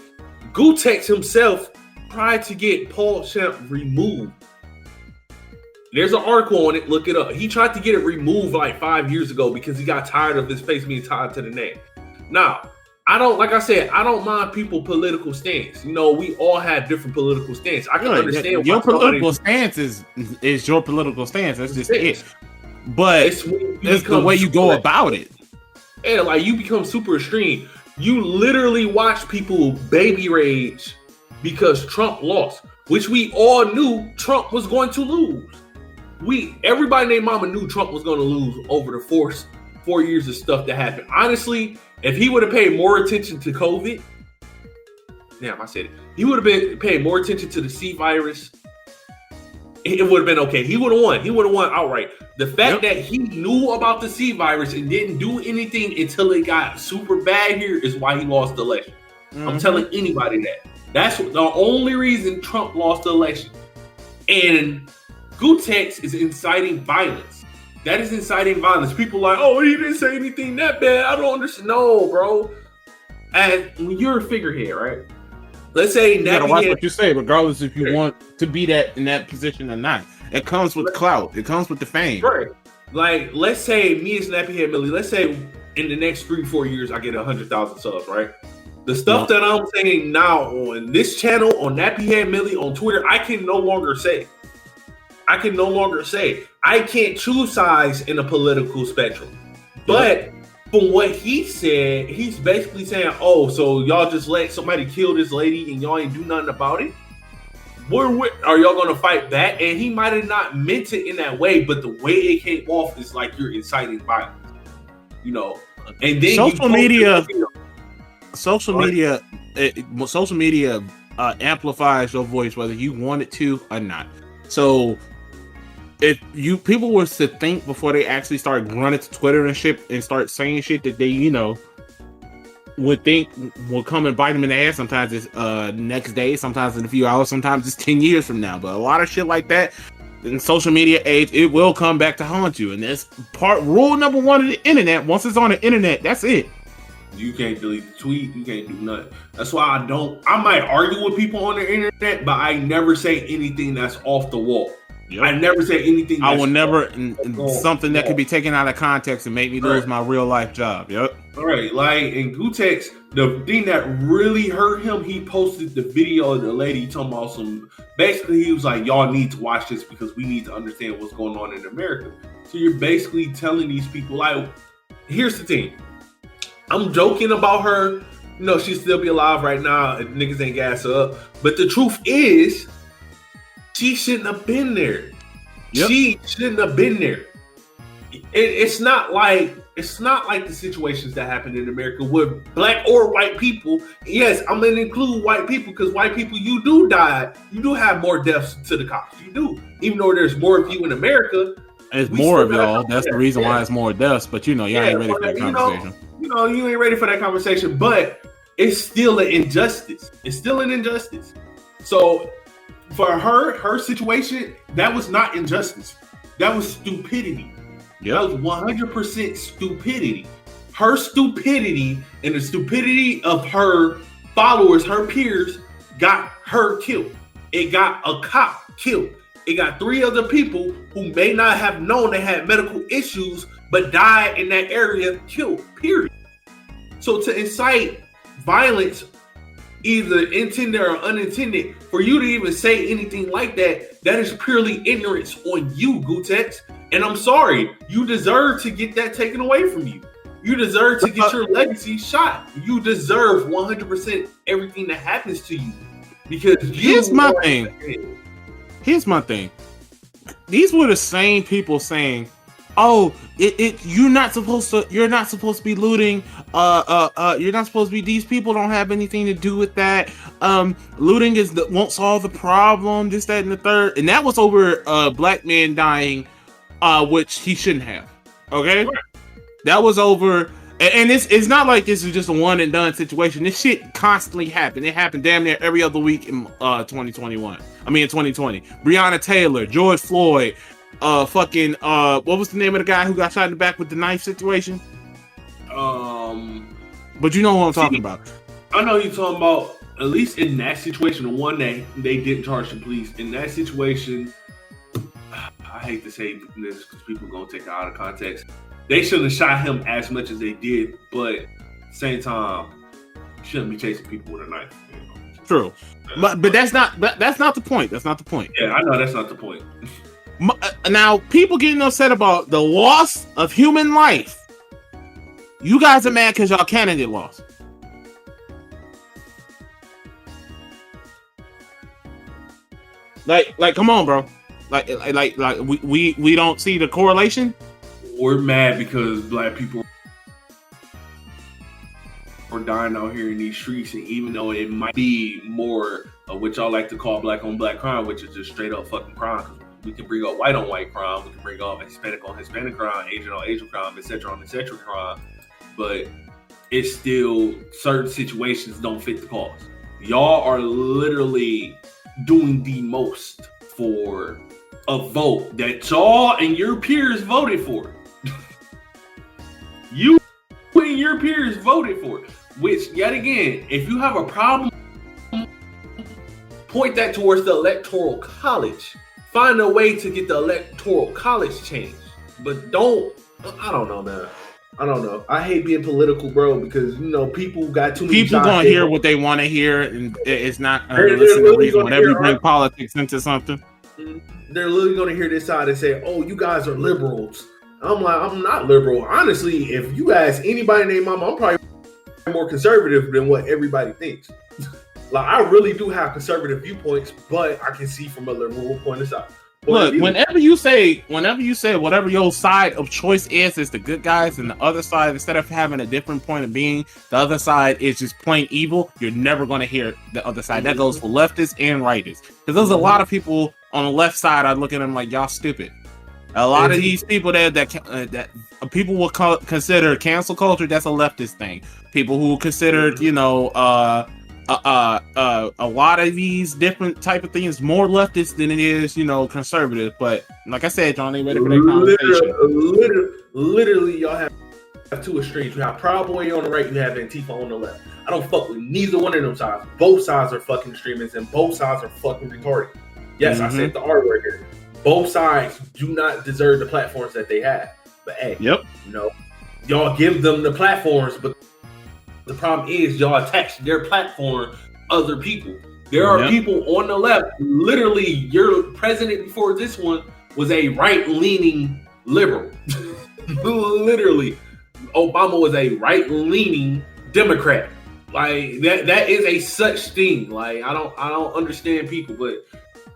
Gutex himself tried to get Paul Champ removed. There's an article on it. Look it up. He tried to get it removed like 5 years ago because he got tired of his face being tied to the name. Now, I don't mind people's political stance. We all have different political stance. I can understand
your political stance is your political stance. That's just it. But it's the way you go about it.
Yeah, like you become super extreme. You literally watch people baby rage because Trump lost, which we all knew Trump was going to lose. Everybody named Mama knew Trump was going to lose over the 4 years of stuff that happened. Honestly, if he would have paid more attention to COVID, he would have paid more attention to the C virus. It would have been okay. He would have won. He would have won outright. The fact that he knew about the C virus and didn't do anything until it got super bad here is why he lost the election. Mm-hmm. I'm telling anybody that. That's the only reason Trump lost the election. And Gutex is inciting violence. That is inciting violence. People are like, oh, he didn't say anything that bad. I don't understand. No, bro. And when you're a figurehead, right? Let's say
you gotta watch what you say, regardless if you want to be in that position or not. It comes with clout. It comes with the fame.
Right. Like, let's say me and Snappyhead Millie, let's say in the next 3-4 years, I get 100,000 subs, right? The stuff that I'm saying now on this channel, on Nappyhead Millie, on Twitter, I can no longer say. I can't choose sides in a political spectrum. But from what he said, he's basically saying, oh, so y'all just let somebody kill this lady and y'all ain't do nothing about it? Are y'all going to fight back? And he might have not meant it in that way, but the way it came off is like you're inciting violence. And then
social media amplifies your voice whether you want it to or not. So if people was to think before they actually start running to Twitter and shit and start saying shit that they would think will come and bite them in the ass. Sometimes it's next day, sometimes in a few hours, sometimes it's 10 years from now. But a lot of shit like that in social media age, it will come back to haunt you. And that's rule number one of the internet. Once it's on the internet, that's it.
You can't delete the tweet. You can't do nothing. That's why I might argue with people on the internet, but I never say anything that's off the wall. Yep. I never say anything.
I will never something that could be taken out of context and make me lose my real life job. Yep.
All right. Like in Gutex, the thing that really hurt him, he posted the video of the lady talking about some. Basically, he was like, "Y'all need to watch this because we need to understand what's going on in America." So you're basically telling these people, like, here's the thing. I'm joking about her. She'd still be alive right now if niggas ain't gas her up. But the truth is, she shouldn't have been there. Yep. She shouldn't have been there. It's not like it's not like the situations that happen in America with black or white people. Yes, I'm gonna include white people because white people, you do die. You do have more deaths to the cops. You do, even though there's more of you in America.
It's more of y'all. That's the reason why it's more deaths. But y'all ain't ready for that conversation.
You ain't ready for that conversation. But it's still an injustice. It's still an injustice. So for her situation, that was not injustice. That was stupidity. That was 100% stupidity. Her stupidity and the stupidity of her followers, her peers, got her killed. It got a cop killed. It got 3 other people who may not have known they had medical issues, but died in that area killed, period. So to incite violence, either intended or unintended, for you to even say anything like that, that is purely ignorance on you, Gutex. And I'm sorry, you deserve to get that taken away from you. You deserve to get your legacy shot. You deserve 100% everything that happens to you. Because
Here's my thing. These were the same people saying, "Oh, you're not supposed to be looting. You're not supposed to be. These people don't have anything to do with that. Looting won't solve the problem. This, that, and the third." And that was over a black man dying, which he shouldn't have. Okay, right. That was over. And it's not like this is just a one and done situation. This shit constantly happened. It happened damn near every other week in 2021. I mean in 2020. Breonna Taylor, George Floyd, what was the name of the guy who got shot in the back with the knife situation? But you know what I'm talking about.
I know you're talking about, at least in that situation, the one that they didn't charge the police. In that situation, I hate to say this because people are going to take it out of context. They shouldn't have shot him as much as they did, but at the same time, shouldn't be chasing people with a knife.
True, but that's not the point. That's not the point.
Yeah, I know that's not the point.
Now, people getting upset about the loss of human life. You guys are mad because y'all candidate lost. Like, come on, bro. Like, we don't see the correlation.
We're mad because black people are dying out here in these streets, and even though it might be more of what y'all like to call black on black crime, which is just straight up fucking crime. We can bring up white on white crime, we can bring up Hispanic on Hispanic crime, Asian on Asian crime, etc. on etc. crime, but it's still certain situations don't fit the cause. Y'all are literally doing the most for a vote that y'all and your peers voted for. You and your peers voted for, which yet again, if you have a problem, point that towards the electoral college. Find a way to get the electoral college changed, but I don't know, man. I don't know. I hate being political, bro, because people got too many.
People gonna hear what they want to hear, and it's not listen to reason whenever you bring politics into something.
They're literally gonna hear this side and say, "Oh, you guys are liberals." I'm like, I'm not liberal. Honestly, if you ask anybody named Mama, I'm probably more conservative than what everybody thinks. Like, I really do have conservative viewpoints, but I can see from a liberal point of view.
Look, whenever you say whatever your side of choice is the good guys, and the other side, instead of having a different point of being, the other side is just plain evil, you're never going to hear the other side. That goes for leftists and rightists. Because there's a lot of people on the left side, I look at them like, y'all stupid. A lot of these people that people will consider cancel culture, that's a leftist thing. People who consider, a lot of these different type of things more leftist than it is, conservative. But like I said, John ain't ready for that conversation.
Literally, y'all have two extremes. You have Proud Boy on the right, you have Antifa on the left. I don't fuck with neither one of them sides. Both sides are fucking extremists, and both sides are fucking retarded. Yes, I said the R word here. Both sides do not deserve the platforms that they have. But hey, y'all give them the platforms, but the problem is y'all attach their platform other people. There are people on the left. Literally, your president before this one was a right-leaning liberal. Literally, Obama was a right-leaning Democrat. Like that is a such thing. Like I don't understand people, but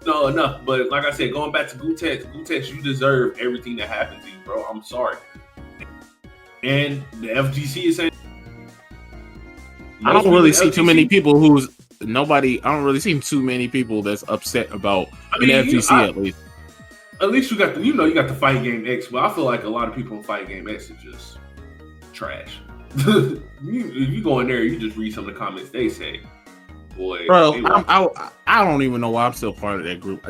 no enough. But like I said, going back to Gutex, you deserve everything that happened to you, bro. I'm sorry.
And the FGC is saying
I don't really see too many people I don't really see too many people that's upset about an FGC at least.
At least you got the Fight Game X, but I feel like a lot of people in Fight Game X are just trash. If you go in there, you just read some of the comments they say. Boy,
bro, I don't even know why I'm still part of that group.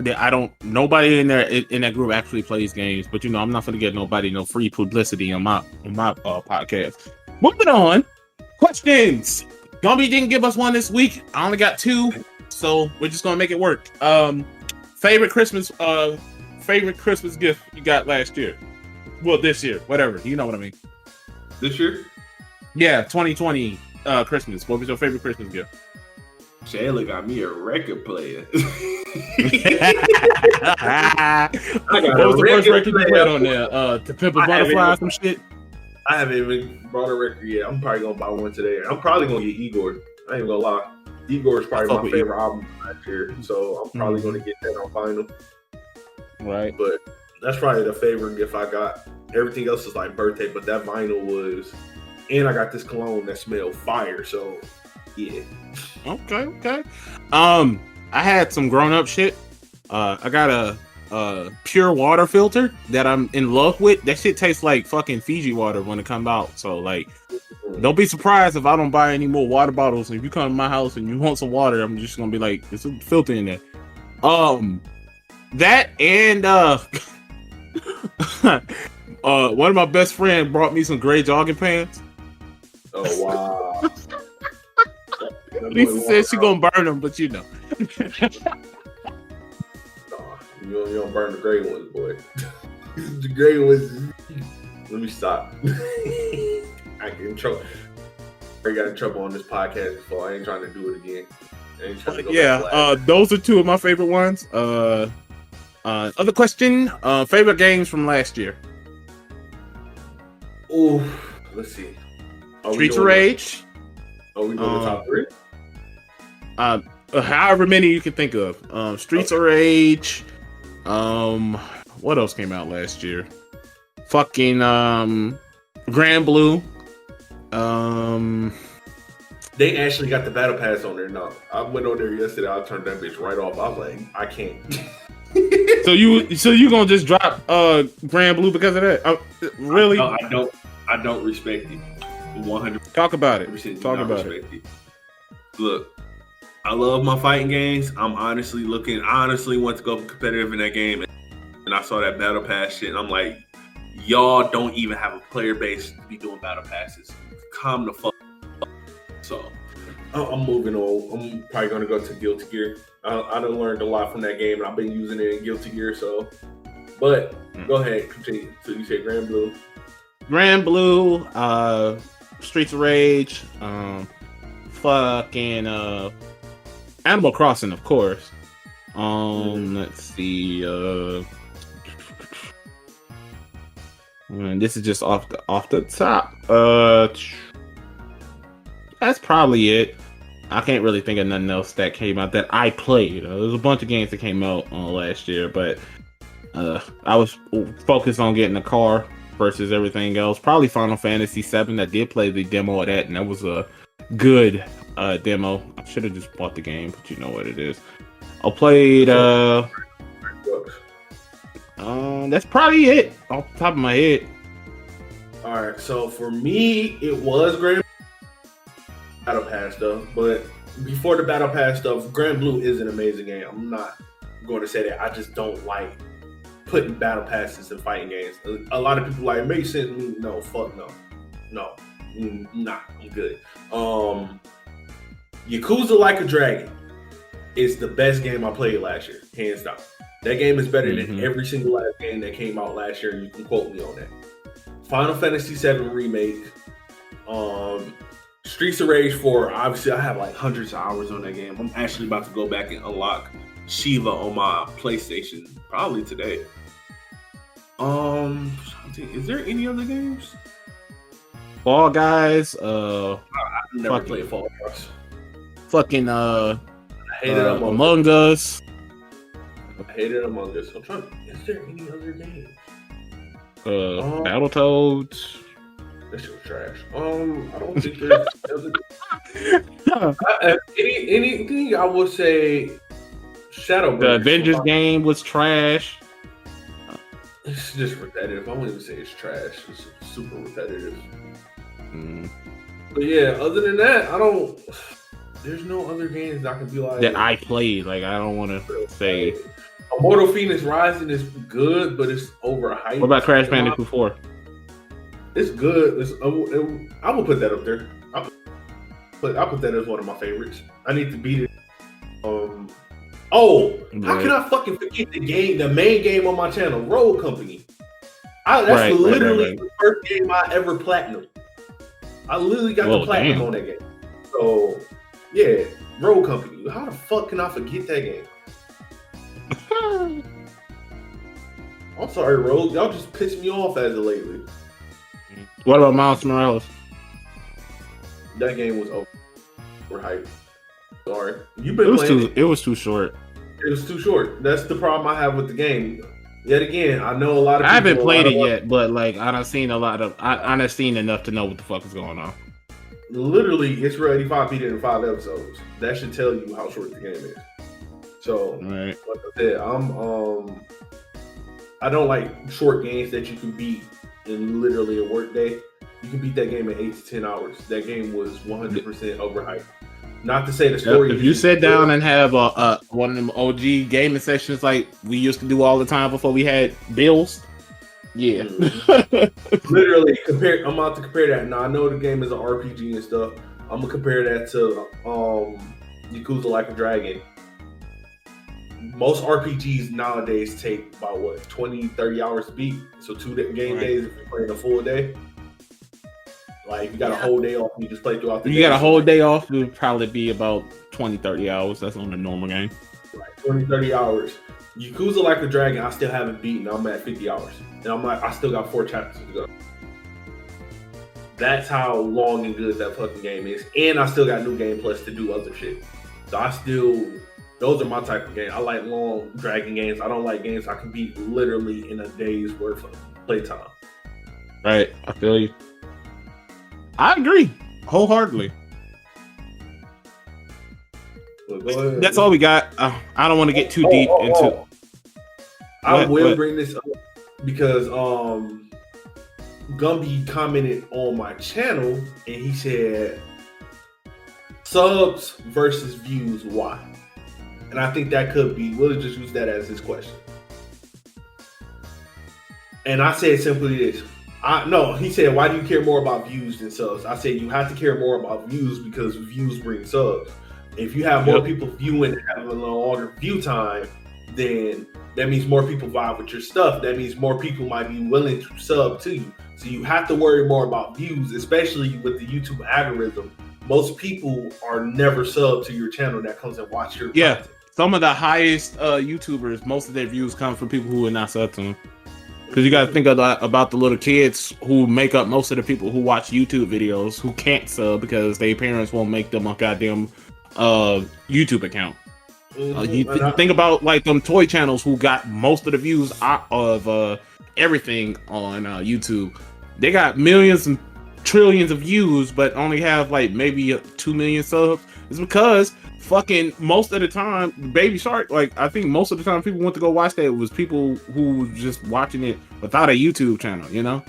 Nobody in that group actually plays games, but I'm not gonna get nobody no free publicity on my podcast. Moving on, questions. Gumby didn't give us one this week. I only got 2, so we're just gonna make it work. Favorite Christmas gift you got last year? Well, this year, whatever. You know what I mean.
This year?
Yeah, 2020 Christmas. What was your favorite Christmas gift?
Shayla got me a record player.
What was the first record you played on there? To Pimp a Butterfly or some shit?
I haven't even bought a record yet. I'm probably gonna buy one today. I'm probably gonna get Igor. I ain't gonna lie. Igor is probably my favorite album last year, so I'm probably gonna get that on vinyl.
Right.
But that's probably the favorite gift I got. Everything else is like birthday, but that vinyl was. And I got this cologne that smelled fire, so yeah.
Okay. I had some grown up shit. I got a pure water filter that I'm in love with. That shit tastes like fucking Fiji water when it comes out. So like, don't be surprised if I don't buy any more water bottles. If you come to my house and you want some water, I'm just gonna be like, there's a filter in there. That and one of my best friends brought me some gray jogging pants.
Oh wow.
Lisa said she gonna burn them, but
No, you don't burn the gray ones, boy. The gray ones. Let me stop. I get in trouble. I got in trouble on this podcast before. I ain't trying to do it again. I ain't trying to go back.
Those are 2 of my favorite ones. Other question. Favorite games from last year.
Oh, let's see.
Streets of Rage.
Are we doing the top 3?
However many you can think of. Streets of Rage. What else came out last year? Fucking Grand Blue.
They actually got the battle pass on there now. I went on there yesterday. I turned that bitch right off. I was like, I can't.
So you gonna just drop Grand Blue because of that? Really?
No, I don't respect it. 100%.
Talk about it.
Look, I love my fighting games. I'm honestly want to go competitive in that game, and I saw that battle pass shit, and I'm like, y'all don't even have a player base to be doing battle passes. Calm the fuck up. So
I'm moving on. I'm probably gonna go to Guilty Gear. I done learned a lot from that game, and I've been using it in Guilty Gear. So, but go ahead, continue. So you say Grand Blue,
Streets of Rage, fucking Animal Crossing, of course. Let's see. And this is just off the top. That's probably it. I can't really think of nothing else that came out that I played. There's a bunch of games that came out last year, but I was focused on getting a car versus everything else. Probably Final Fantasy VII. I did play the demo of that, and that was a good demo. I should have just bought the game, but you know what it is. I played. That's probably it off the top of my head.
All right, so for me, it was Grand Battle Pass stuff, but before the Battle Pass stuff, Grand Blue is an amazing game. I'm not going to say that. I just don't like putting battle passes in fighting games. A lot of people like, it makes sense. No, fuck no. Nah, I'm good. Yakuza Like a Dragon is the best game I played last year, hands down. That game is better than every single last game that came out last year, and you can quote me on that. Final Fantasy VII Remake, Streets of Rage 4. Obviously, I have like hundreds of hours on that game. I'm actually about to go back and unlock Shiva on my PlayStation probably today. Is there any other games?
Fall Guys.
I've never played Fall Guys.
Fucking
I hated
Among Us.
I hated Among Us. Is there any other games?
Battletoads.
That shit was trash. I don't think there's anything I would say. Shadow.
The Avengers game was trash.
It's just repetitive. I wouldn't even say it's trash. It's super repetitive. But yeah, other than that, there's no other games I can be like
that I played. Like, I don't want to say.
Immortal Phoenix Rising is good, but it's overhyped.
What about Crash Bandicoot 4?
It's good. I will put that up there. I'll put that as one of my favorites. I need to beat it. How can I fucking forget the main game on my channel, Road Company? That's literally the first game I ever platinum. I literally got the platinum on that game. So, yeah, Road Company. How the fuck can I forget that game? I'm sorry, Road. Y'all just pissed me off as of lately.
What about Miles Morales?
That game was overhyped. Sorry. You've been playing
it was too short.
It was too short. That's the problem I have with the game. Yet again, I know a lot of people.
I haven't played it yet, but like I done seen enough to know what the fuck is going on.
Literally, it's ready 5 beat it in 5 episodes. That should tell you how short the game is. So, like I said, I don't like short games that you can beat in literally a work day. You can beat that game in 8 to 10 hours. That game was 100% overhyped. Not to say the story.
If you sit down and have one of them OG gaming sessions like we used to do all the time before we had bills, yeah.
Literally, I'm about to compare that. Now I know the game is an RPG and stuff. I'm gonna compare that to Yakuza Like a Dragon. Most RPGs nowadays take about 20, 30 hours to beat. So 2 game days if you're playing a full day. Like, you got a whole day off, you just play throughout the day.
You got a whole day off, it would probably be about 20, 30 hours. That's on a normal game.
Right, 20, 30 hours. Yakuza Like a Dragon, I still haven't beaten. I'm at 50 hours. And I still got 4 chapters to go. That's how long and good that fucking game is. And I still got New Game Plus to do other shit. So those are my type of games. I like long, dragging games. I don't like games I can beat literally in a day's worth of playtime.
Right, I feel you. I agree wholeheartedly.
Well,
that's all we got. I don't want to get too deep into.
I will bring this up because Gumby commented on my channel and he said subs versus views, why? And I think that could be. We'll just use that as his question. And I said simply this. He said, why do you care more about views than subs? I said, you have to care more about views because views bring subs. If you have more people viewing and having a longer view time, then that means more people vibe with your stuff. That means more people might be willing to sub to you. So you have to worry more about views, especially with the YouTube algorithm. Most people are never subbed to your channel that comes and watch your content.
Some of the highest YouTubers, most of their views come from people who are not subbed to them. Because you got to think about the little kids who make up most of the people who watch YouTube videos who can't sub because their parents won't make them a goddamn YouTube account. Think about like them toy channels who got most of the views of everything on YouTube. They got millions and trillions of views, but only have like maybe 2 million subs. It's because fucking most of the time, Baby Shark, like I think most of the time people went to go watch that was people who were just watching it without a YouTube channel, you know?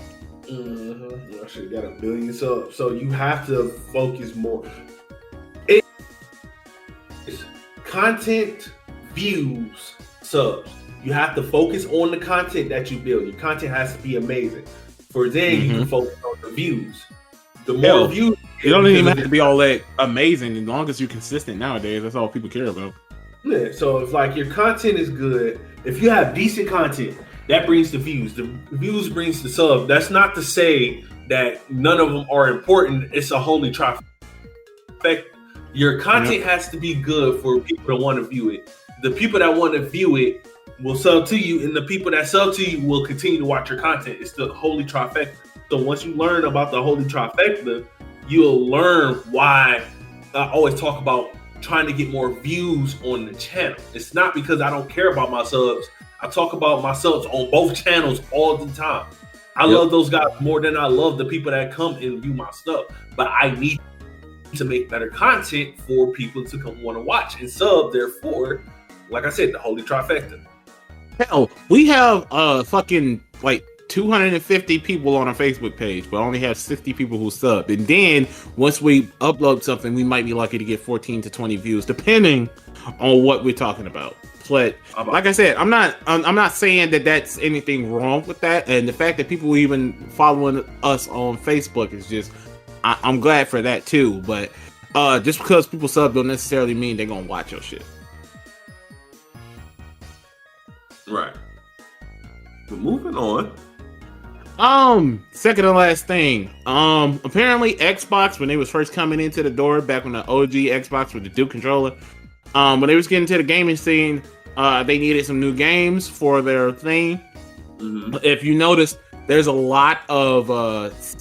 I should got 1 billion subs. So you have to focus more. It's content, views, subs. You have to focus on the content that you build. Your content has to be amazing. For then you can focus on the views. The more views,
it don't even have to be all that amazing. As long as you're consistent nowadays, that's all people care about.
Yeah, so if like your content is good, if you have decent content, that brings the views. The views brings the sub. That's not to say that none of them are important. It's a holy trifecta. Your content has to be good for people to want to view it. The people that want to view it will sub to you, and the people that sub to you will continue to watch your content. It's the holy trifecta. So once you learn about the holy trifecta, you'll learn why I always talk about trying to get more views on the channel. It's not because I don't care about my subs. I talk about my subs on both channels all the time.
I love those guys more than I love the people that come and view my stuff. But I need to make better content for people to come want to watch and sub. Therefore, like I said, the holy trifecta.
Hell, we have fucking like 250 people on our Facebook page, but only have 60 people who sub. And then once we upload something, we might be lucky to get 14 to 20 views, depending on what we're talking about. But like I said, I'm not saying that that's anything wrong with that. And the fact that people even following us on Facebook is just, I'm glad for that too. But just because people sub don't necessarily mean they're gonna watch your shit.
Right. But moving on.
Second and last thing. Apparently Xbox, when they was first coming into the door, back when the OG Xbox with the Duke controller, when they was getting to the gaming scene, they needed some new games for their thing. Mm-hmm. If you notice, there's a lot of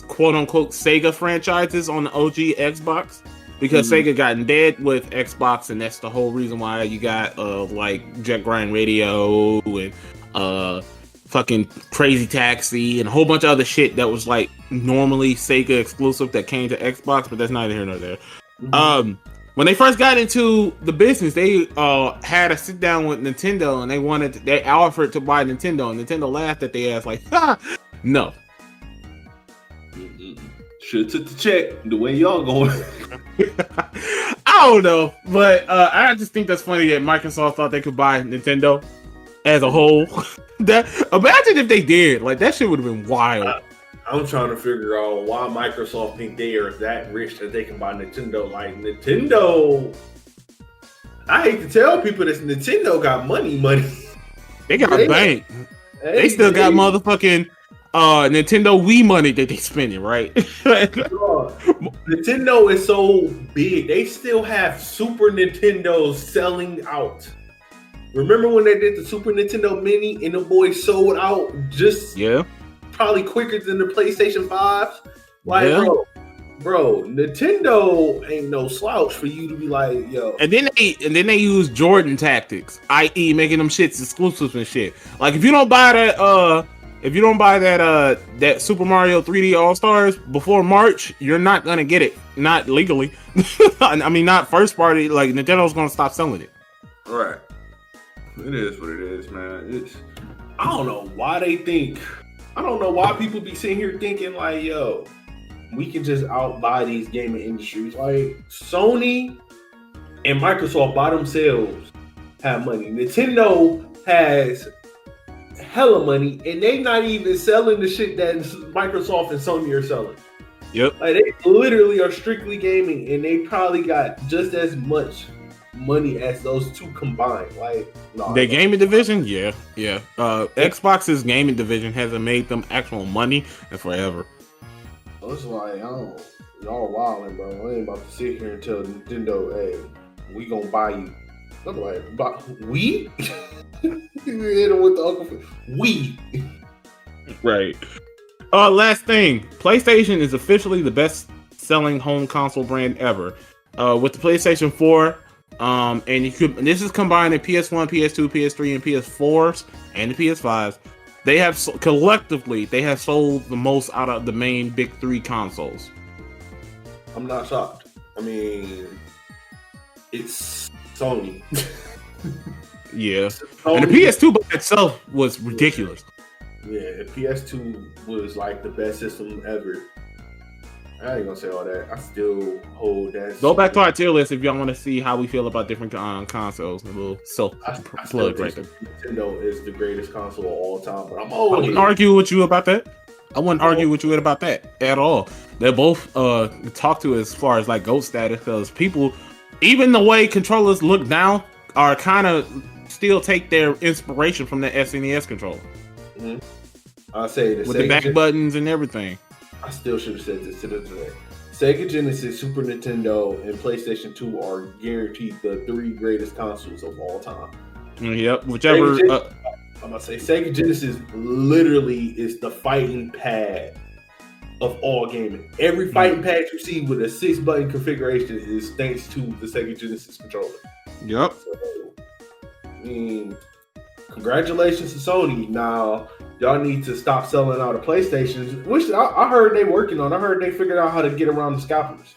quote unquote Sega franchises on the OG Xbox because Sega gotten dead with Xbox, and that's the whole reason why you got like Jet Grind Radio and fucking Crazy Taxi and a whole bunch of other shit that was like normally Sega exclusive that came to Xbox, but that's neither here nor there. Mm-hmm. When they first got into the business, they had a sit down with Nintendo, and they offered to buy Nintendo, and Nintendo laughed at their ass like, no.
Should took the check the way y'all going.
I don't know, but I just think that's funny that Microsoft thought they could buy Nintendo as a whole. Imagine if they did. Like, that shit would have been wild.
I'm trying to figure out why Microsoft think they are that rich that they can buy Nintendo. Like, Nintendo, I hate to tell people this, Nintendo got money.
They got a bank. They still got motherfucking Nintendo Wii money that they spending, right?
Nintendo is so big. They still have Super Nintendos selling out. Remember when they did the Super Nintendo Mini and the boys sold out probably quicker than the PlayStation 5? Like, bro, Nintendo ain't no slouch for you to be like, yo.
And then they use Jordan tactics, i.e. making them shits exclusive and shit. Like, if you don't buy that Super Mario 3D All-Stars before March, you're not gonna get it. Not legally. I mean, not first party. Like, Nintendo's gonna stop selling it.
Right. It is what it is, man. I don't know why they think. I don't know why people be sitting here thinking like, yo, we can just outbuy these gaming industries. Like, Sony and Microsoft by themselves have money. Nintendo has hella money, and they not even selling the shit that Microsoft and Sony are selling.
Yep.
Like, they literally are strictly gaming, and they probably got just as much money as those two combined. Like, no,
their gaming division, yeah. Xbox's gaming division hasn't made them actual money in forever.
It's like, y'all wildin', bro. I ain't about to sit here and tell Nintendo, hey, we gonna buy you. I'm like, we? Hit him with the Uncle. We.
Right. Last thing, PlayStation is officially the best-selling home console brand ever. With the PlayStation 4. And this is combined in PS1, PS2, PS3, and PS4s, and the PS5s. They have collectively sold the most out of the main big three consoles.
I'm not shocked. I mean, it's Sony.
Yeah, Sony. And the PS2 by itself was ridiculous.
Yeah, the PS2 was like the best system ever. I ain't gonna say all that. I still hold that.
Go back to our tier list if y'all want to see how we feel about different consoles. A little self-plug right there.
Nintendo is the greatest console of all time, but I
wouldn't argue with you about that. I wouldn't argue with you about that at all. They're both talked to as far as like GOAT status, because people, even the way controllers look now, are kind of still take their inspiration from the SNES controller.
Mm-hmm. I'll say
with the back buttons and everything.
I still should have said this to them today. Sega Genesis, Super Nintendo, and PlayStation 2 are guaranteed the three greatest consoles of all time.
Yep, whichever.
I'm gonna say Sega Genesis literally is the fighting pad of all gaming. Every fighting pad you see with a 6-button configuration is thanks to the Sega Genesis controller.
Yep.
So, I mean, congratulations to Sony. Now, y'all need to stop selling out of PlayStations. Which I heard they working on. I heard they figured out how to get around the scalpers.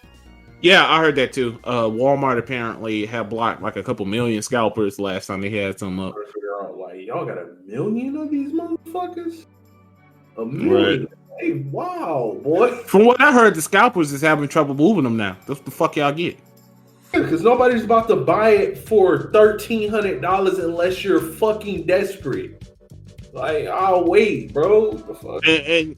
Yeah, I heard that too. Walmart apparently had blocked like a couple million scalpers last time they had some up.
I figure out like y'all got 1 million of these motherfuckers. 1 million. Right. Hey, wow, boy.
From what I heard, the scalpers is having trouble moving them now. That's what the fuck y'all get.
Because nobody's about to buy it for $1,300 unless you're fucking desperate. Like, I'll wait, bro. The fuck?
And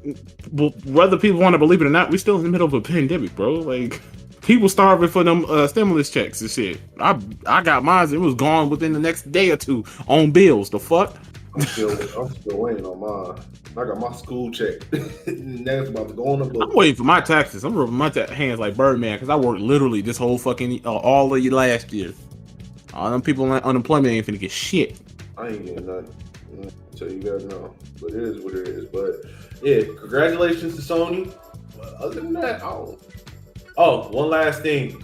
whether people want to believe it or not, we're still in the middle of a pandemic, bro. Like, people starving for them stimulus checks and shit. I got mine. It was gone within the next day or two on bills. The fuck?
I'm still waiting on mine. I got my school check. That's about to go on the book.
I'm waiting for my taxes. I'm rubbing my hands like Birdman because I worked literally this whole fucking all of last year. All them people on unemployment ain't finna get shit.
I ain't getting nothing. So you guys know, but it is what it is. But yeah, congratulations to Sony. But other than that, I don't. Oh, one last thing.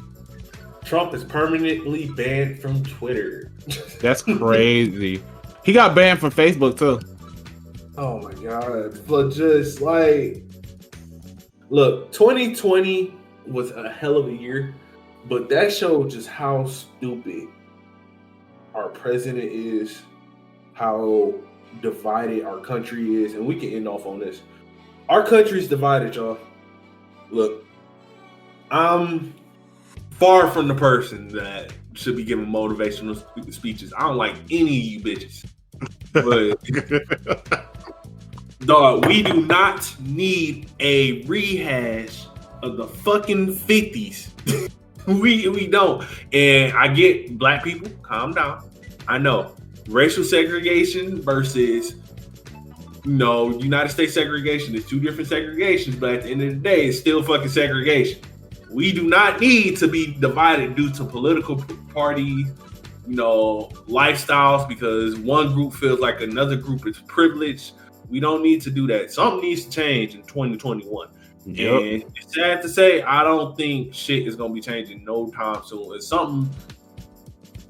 Trump is permanently banned from Twitter.
That's crazy. He got banned from Facebook too.
Oh my god. But just like, look, 2020 was a hell of a year, but that showed just how stupid our president is, how divided our country is, and we can end off on this. Our country's divided, y'all. Look, I'm far from the person that should be giving motivational speeches. I don't like any of you bitches. But dog, we do not need a rehash of the fucking 50s. we don't. And I get black people, calm down. I know. Racial segregation versus United States segregation is two different segregations, but at the end of the day, it's still fucking segregation. We do not need to be divided due to political parties, lifestyles, because one group feels like another group is privileged. We don't need to do that. Something needs to change in 2021. Yep. And it's sad to say, I don't think shit is going to be changing no time soon.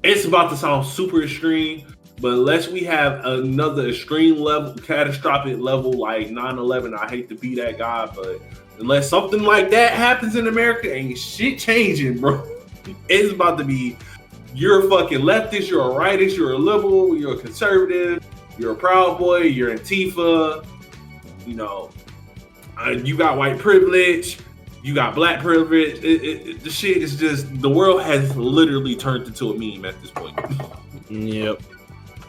It's about to sound super extreme, but unless we have another extreme level, catastrophic level like 9/11, I hate to be that guy, but unless something like that happens in America, ain't shit changing, bro. It's about to be, you're a fucking leftist, you're a rightist, you're a liberal, you're a conservative, you're a Proud Boy, you're Antifa, you got white privilege, you got black privilege. The shit is just, the world has literally turned into a meme at this point.
Yep.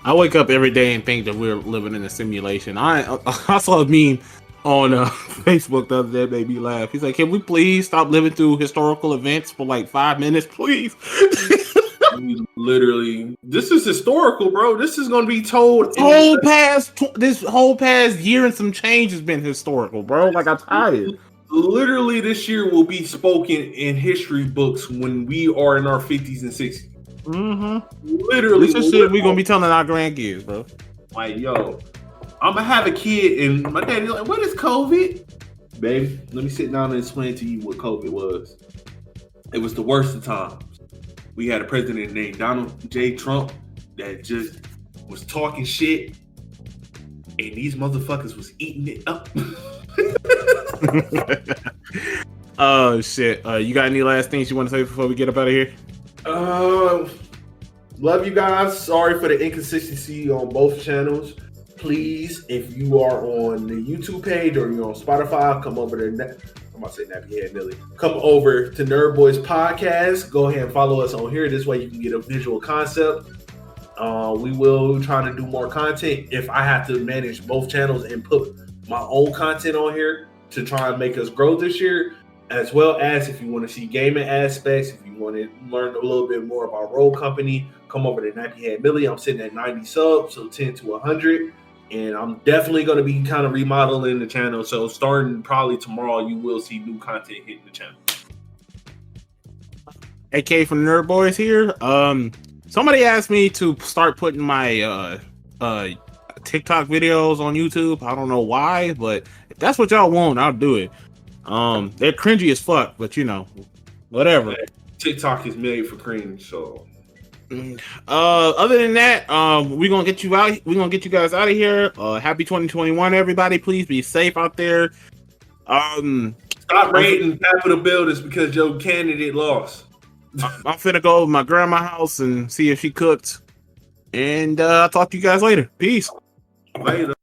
I wake up every day and think that we're living in a simulation. I saw a meme on Facebook the other day that made me laugh. He's like, can we please stop living through historical events for like 5 minutes, please?
Literally, this is historical, bro. This is going to be told.
This whole past year and some change has been historical, bro. Like, I'm tired.
Literally, this year will be spoken in history books when we are in our 50s and 60s.
Mm-hmm.
Literally,
this is shit we're gonna be telling our grandkids, bro.
Like, yo, I'm gonna have a kid, and my daddy's like, "What is COVID?" Baby, let me sit down and explain to you what COVID was. It was the worst of times. We had a president named Donald J. Trump that just was talking shit, and these motherfuckers was eating it up.
Oh shit! You got any last things you want to say before we get up out of here?
Love you guys. Sorry for the inconsistency on both channels. Please, if you are on the YouTube page or you're on Spotify, come over to I'm about to say Nappy Head Millie. Come over to NerdBoisPodcast. Go ahead and follow us on here. This way you can get a visual concept. We will try to do more content. If I have to manage both channels and put my own content on here to try and make us grow this year, as well as if you want to see gaming aspects, if you want to learn a little bit more about Roll Company, come over to Nappy Head Millie. I'm sitting at 90 subs, so 10 to 100. And I'm definitely going to be kind of remodeling the channel. So starting probably tomorrow, you will see new content hitting the channel.
AK from Nerd Boys here. Somebody asked me to start putting my TikTok videos on YouTube. I don't know why, but if that's what y'all want, I'll do it. They're cringy as fuck, but whatever.
TikTok is made for cringe, so
Other than that, we're gonna get you out. We're gonna get you guys out of here. Happy 2021, everybody. Please be safe out there.
Stop rating Capitol buildings because your candidate lost.
I'm finna go to my grandma's house and see if she cooked. And I'll talk to you guys later. Peace.
Later.